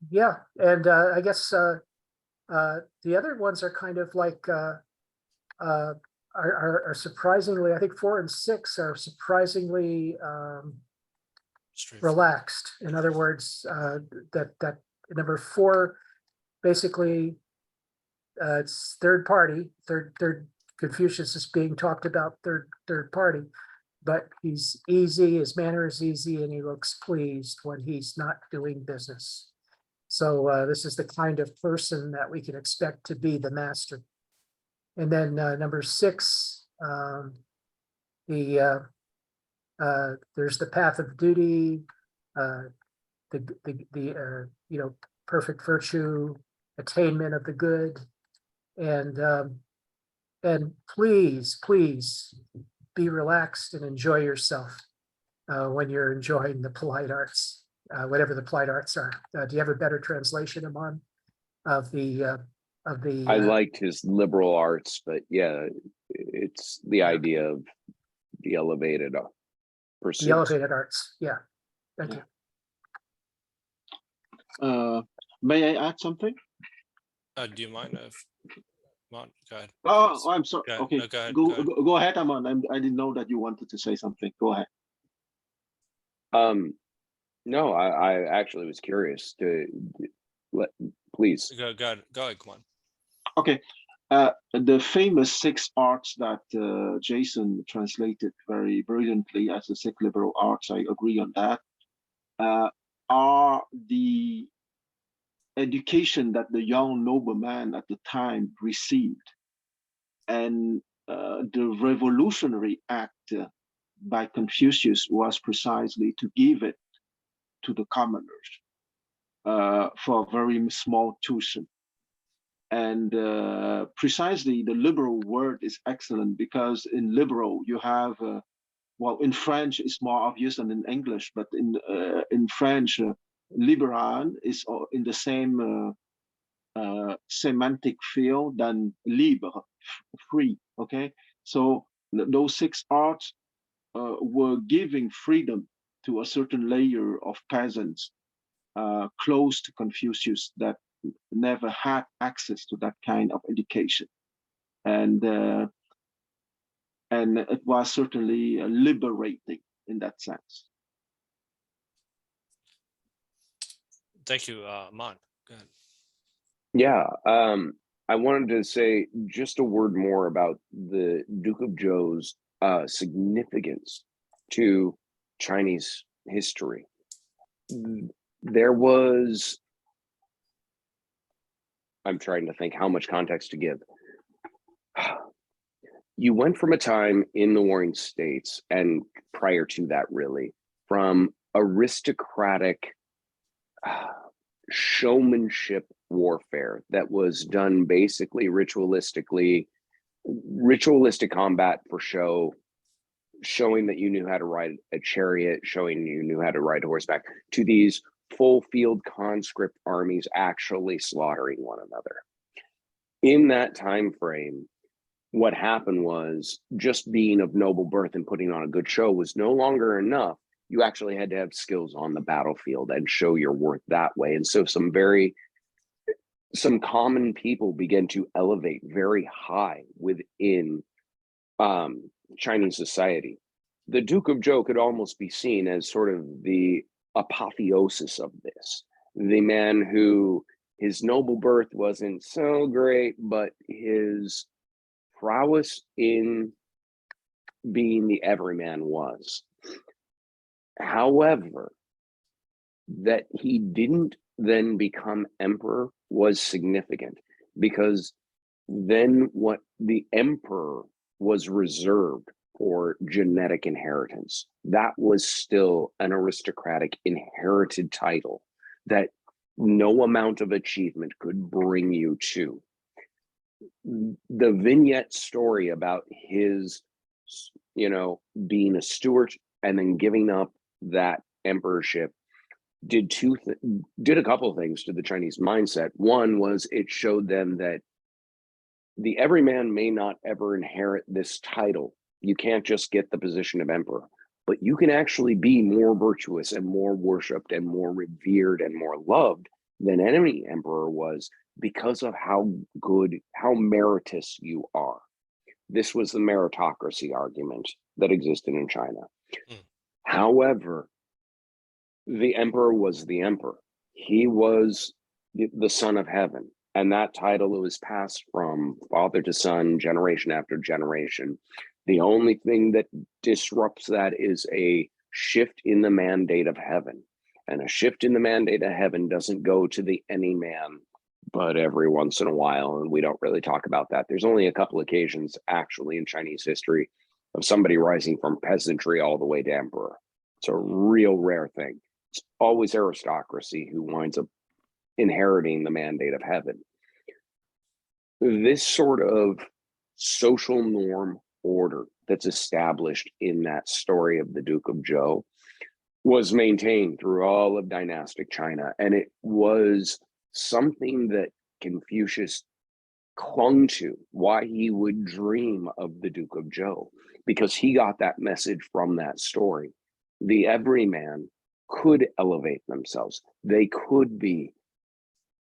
Yeah, and I guess the other ones are kind of like are surprisingly, I think 4 and 6 are surprisingly relaxed. In other words, that number 4 basically it's third party, third Confucius is being talked about third party, but he's easy, his manner is easy, and he looks pleased when he's not doing business. So this is the kind of person that we can expect to be the master. And then number 6, there's the path of duty, the perfect virtue, attainment of the good, and please be relaxed and enjoy yourself when you're enjoying the polite arts, whatever the polite arts are. Do you have a better translation, Aman, of the? I liked his liberal arts, but yeah, it's the idea of the elevated pursuits. The elevated arts. Yeah. Thank you. May I add something? Do you mind if? Go ahead. Oh, I'm sorry. Go Okay, no, go ahead. go ahead, Aman. I didn't know that you wanted to say something. Go ahead. No, I actually was curious to please. Go ahead, come on. Okay, the famous 6 arts that Jason translated very brilliantly as the 6 liberal arts, I agree on that, are the education that the young nobleman at the time received. And the revolutionary act by Confucius was precisely to give it to the commoners for a very small tuition. And precisely the liberal word is excellent, because in liberal you have, well, in French it's more obvious than in English, but in French, liberal is in the same semantic field than libre, free. Okay, so those 6 arts were giving freedom to a certain layer of peasants close to Confucius that never had access to that kind of education, and it was certainly liberating in that sense. Thank you, Mon. Go ahead. Yeah, I wanted to say just a word more about the Duke of Zhou's significance to Chinese history. There was, I'm trying to think how much context to give. You went from a time in the Warring States, and prior to that really, from aristocratic showmanship warfare that was done basically ritualistic combat for show, showing that you knew how to ride a chariot, showing you knew how to ride horseback, to these full field conscript armies actually slaughtering one another. In that time frame, what happened was just being of noble birth and putting on a good show was no longer enough. You actually had to have skills on the battlefield and show your worth that way. And so some common people began to elevate very high within Chinese society. The Duke of Zhou could almost be seen as sort of the apotheosis of this. The man who, his noble birth wasn't so great, but his prowess in being the everyman was. However, that he didn't then become emperor was significant, because then what the emperor was reserved for genetic inheritance. That was still an aristocratic inherited title that no amount of achievement could bring you to. The vignette story about his, being a steward and then giving up that emperorship did a couple of things to the Chinese mindset. One was it showed them that the everyman may not ever inherit this title. You can't just get the position of emperor, but you can actually be more virtuous and more worshipped and more revered and more loved than any emperor was, because of how good, how meritorious you are. This was the meritocracy argument that existed in China. However, the emperor was the emperor. He was the son of heaven. And that title was passed from father to son, generation after generation. The only thing that disrupts that is a shift in the mandate of heaven. And a shift in the mandate of heaven doesn't go to the any man, but every once in a while. And we don't really talk about that. There's only a couple occasions actually in Chinese history of somebody rising from peasantry all the way to emperor. It's a real rare thing. It's always aristocracy who winds up inheriting the mandate of heaven. This sort of social norm order that's established in that story of the Duke of Zhou was maintained through all of dynastic China. And it was something that Confucius clung to, why he would dream of the Duke of Zhou, because he got that message from that story. The everyman could elevate themselves. They could be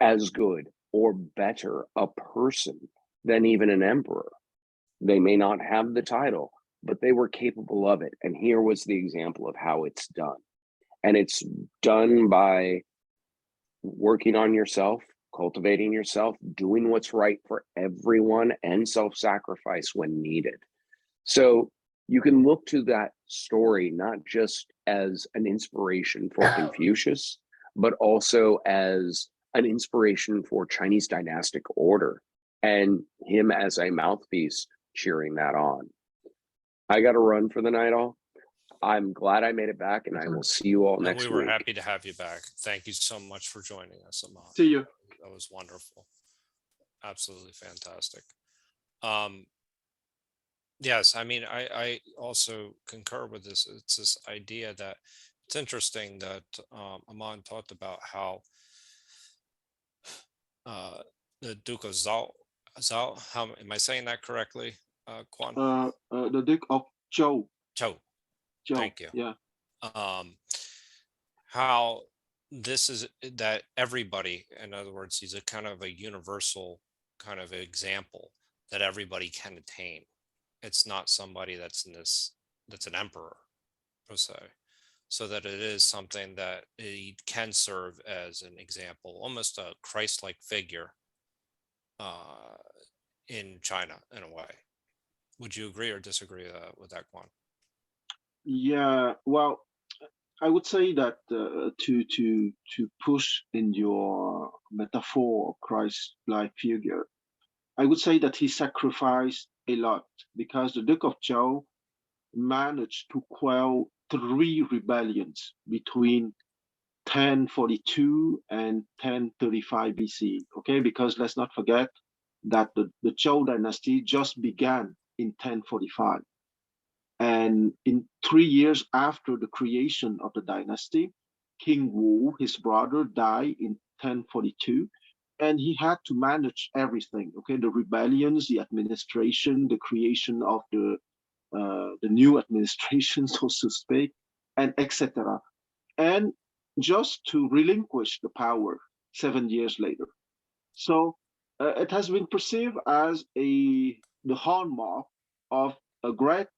as good or better a person than even an emperor. They may not have the title, but they were capable of it. And here was the example of how it's done. And it's done by working on yourself, cultivating yourself, doing what's right for everyone, and self-sacrifice when needed. So you can look to that story not just as an inspiration for Confucius, but also as an inspiration for Chinese dynastic order, and him as a mouthpiece cheering that on. I got to run for the night all. I'm glad I made it back, and I will see you all And next we were week. happy to have you back. Thank you so much for joining us, Ahmad. See you. That was wonderful. Absolutely fantastic. Yes, I mean, I also concur with this. It's this idea that it's interesting that Aman talked about how the Duke of Zhao, how am I saying that correctly, Quan? The Duke of Zhou. Zhou, Zhou. thank you. Yeah. How this is that everybody, in other words, he's a kind of a universal kind of example that everybody can attain. It's not somebody that's that's an emperor per se, so that it is something that he can serve as an example, almost a Christ-like figure in China in a way. Would you agree or disagree with that, Quan? Yeah. Well, I would say that to push in your metaphor of Christ-like figure, I would say that he sacrificed a lot, because the Duke of Zhou managed to quell 3 rebellions between 1042 and 1035 BC. Okay, because let's not forget that the Zhou dynasty just began in 1045. And in 3 years after the creation of the dynasty, King Wu, his brother, died in 1042, and he had to manage everything. Okay, the rebellions, the administration, the creation of the new administration, so to speak, and etc. And just to relinquish the power 7 years later. So it has been perceived as the hallmark of a great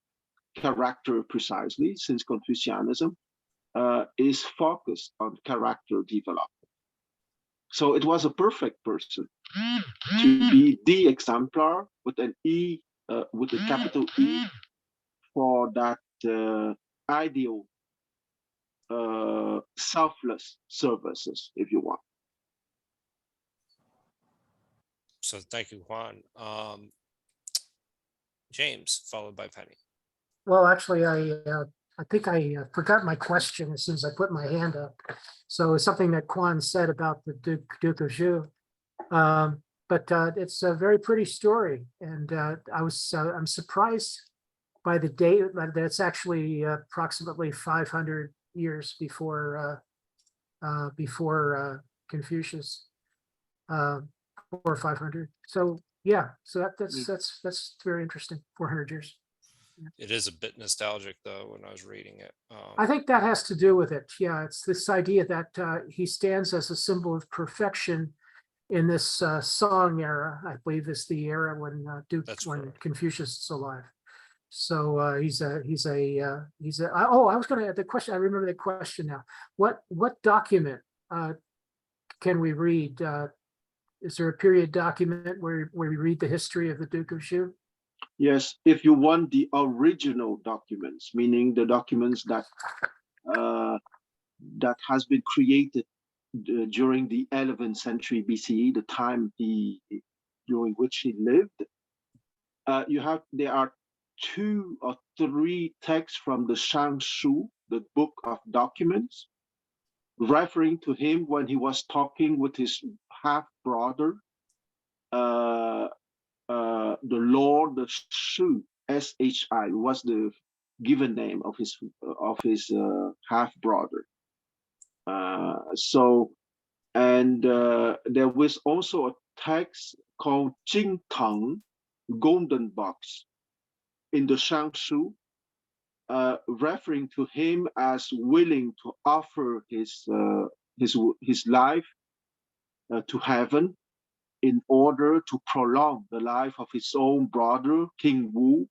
character, precisely since Confucianism is focused on character development. So it was a perfect person to be the exemplar with an E, with a capital E, for that ideal selfless services, if you want. So thank you, Juan. James, followed by Penny. Well, actually, I think I forgot my question as soon as I put my hand up. So it's something that Quan said about the Duke of Zhou. But it's a very pretty story, and I'm surprised by the date that it's actually approximately 500 years before Confucius, 400 or 500. So yeah, so that's very interesting. 400 years. It is a bit nostalgic though when I was reading it. I think that has to do with it. Yeah, it's this idea that he stands as a symbol of perfection in this Song era. I believe is the era when Confucius is alive. So I was going to add the question. I remember the question now. What document can we read? Is there a period document where we read the history of the Duke of Zhou? Yes, if you want the original documents, meaning the documents that that has been created during the 11th century BCE, the time during which he lived, there are 2 or 3 texts from the Shangshu, the book of documents, referring to him when he was talking with his half brother, the Lord Shu, SHI, was the given name of his half brother. There was also a text called Jing Teng, Golden Box, in the Shangshu, referring to him as willing to offer his life to heaven in order to prolong the life of his own brother, King Wu,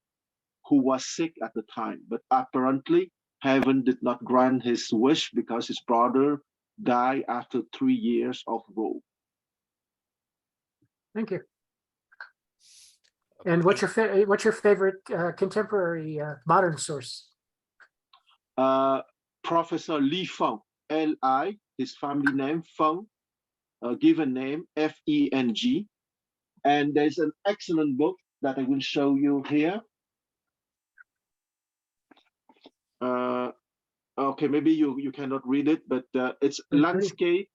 who was sick at the time. But apparently, heaven did not grant his wish because his brother died after 3 years of rule. Thank you. And what's your favorite contemporary modern source? Professor Li Feng, Li, his family name, Feng, given name Feng, and there's an excellent book that I will show you here. Uh, okay, maybe you cannot read it, but it's landscape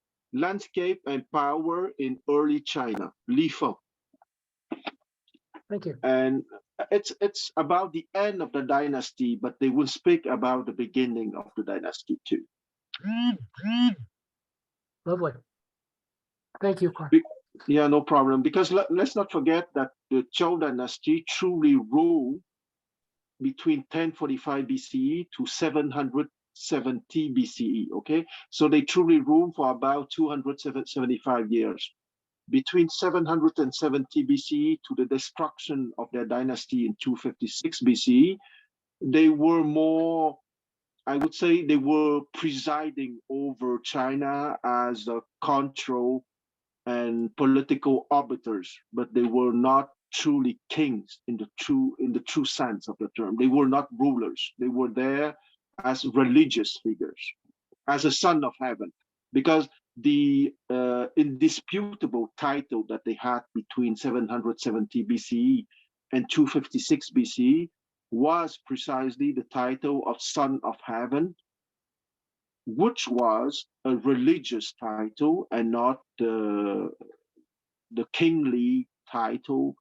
and power in early China, Li Feng. Thank you. And it's about the end of the dynasty, but they will speak about the beginning of the dynasty too. Lovely. Thank you, Quan. Yeah, no problem. Because let's not forget that the Zhou dynasty truly ruled between 1045 BCE to 770 BCE. Okay, so they truly ruled for about 275 years. Between 770 BCE to the destruction of their dynasty in 256 BCE, they were more, I would say, they were presiding over China as a control and political arbiters, but they were not truly kings in the true sense of the term. They were not rulers. They were there as religious figures, as a son of heaven, because the indisputable title that they had between 770 BCE and 256 BCE was precisely the title of son of heaven, which was a religious title and not the kingly title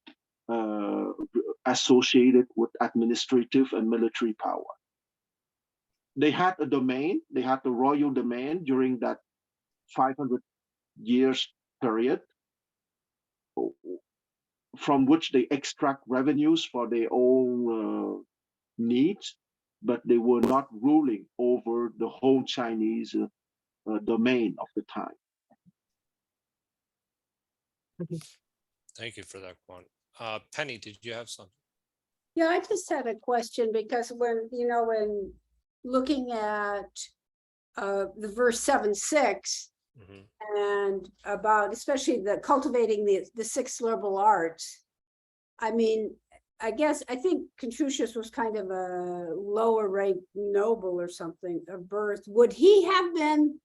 associated with administrative and military power. They had a domain, they had the royal domain during that 500 years period, from which they extract revenues for their own needs, but they were not ruling over the whole Chinese domain of the time. Thank you for that, Quan. Penny, did you have something? Yeah, I just had a question because when looking at the verse 7:6 Mhm. and about especially the cultivating the six liberal arts, I mean, I think Confucius was kind of a lower ranked noble or something of birth. Would he have been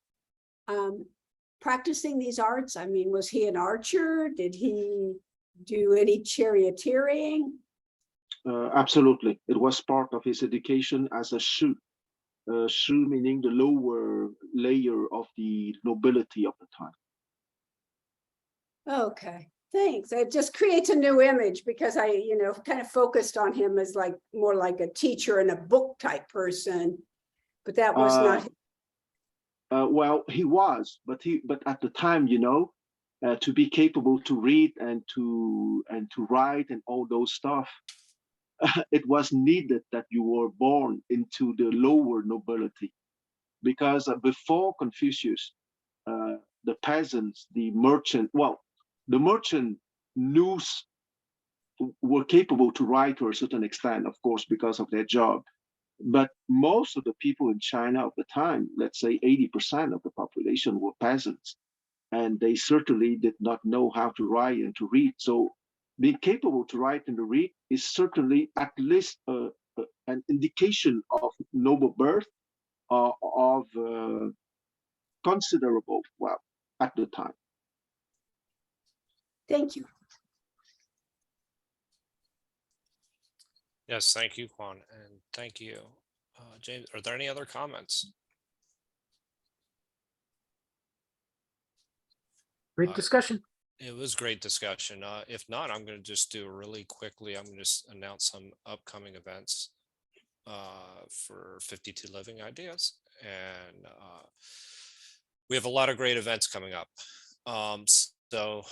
practicing these arts? I mean, was he an archer? Did he do any charioteering? Absolutely. It was part of his education as a shu. Shu meaning the lower layer of the nobility of the time. Okay, thanks. It just creates a new image because I, kind of focused on him as like more like a teacher and a book type person, but that was not. Well, he was, but at the time, to be capable to read and to write and all those stuff, it was needed that you were born into the lower nobility, because before Confucius, the peasants, the merchant, the merchant were capable to write to a certain extent, of course, because of their job. But most of the people in China of the time, let's say 80% of the population, were peasants, and they certainly did not know how to write and to read. So being capable to write and to read is certainly at least an indication of noble birth, of considerable wealth at the time. Thank you. Yes, thank you, Quan, and thank you, James. Are there any other comments? Great discussion. It was great discussion. If not, I'm going to just do really quickly. I'm going to just announce some upcoming events for 52 Living Ideas. And we have a lot of great events coming up. So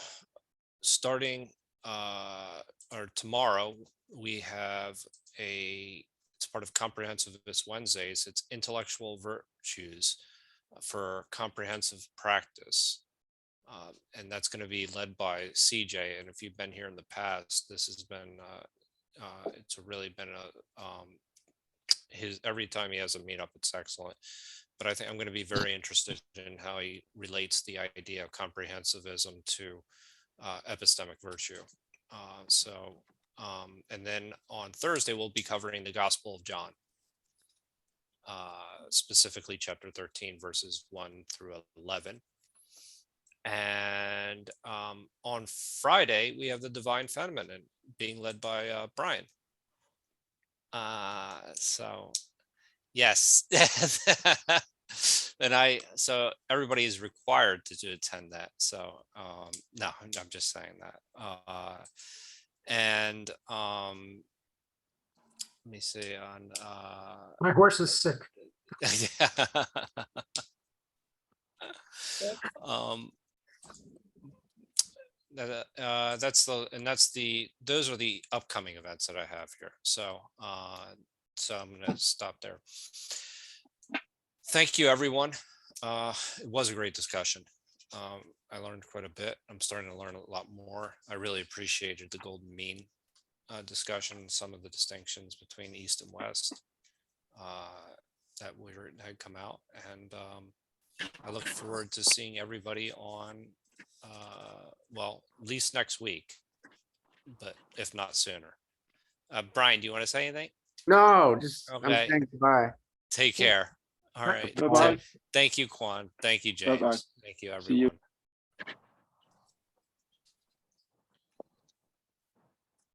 starting or tomorrow, we have it's part of Comprehensivist Wednesdays. It's intellectual virtues for comprehensive practice. And that's going to be led by CJ. And if you've been here in the past, this has been, it's really been every time he has a meetup, it's excellent. But I think I'm going to be very interested in how he relates the idea of comprehensivism to epistemic virtue. And then on Thursday, we'll be covering the Gospel of John, specifically chapter 13, verses 1 through 11. And on Friday, we have the Divine Feminine being led by Brian. So Yes. And so everybody is required to attend that. So, no, I'm just saying that. And let me see on, My horse is sick. um, those are the upcoming events that I have here. So, so I'm going to stop there. Thank you, everyone. It was a great discussion. I learned quite a bit. I'm starting to learn a lot more. I really appreciated the golden mean discussion, some of the distinctions between East and West that had come out. And I look forward to seeing everybody on, well, at least next week, but if not sooner. Brian, do you want to say anything? No, just I'm Okay. saying goodbye. Take care. All right. Bye-bye. Thank you, Quan. Thank you, Bye-bye. James. Thank you, See you. everyone.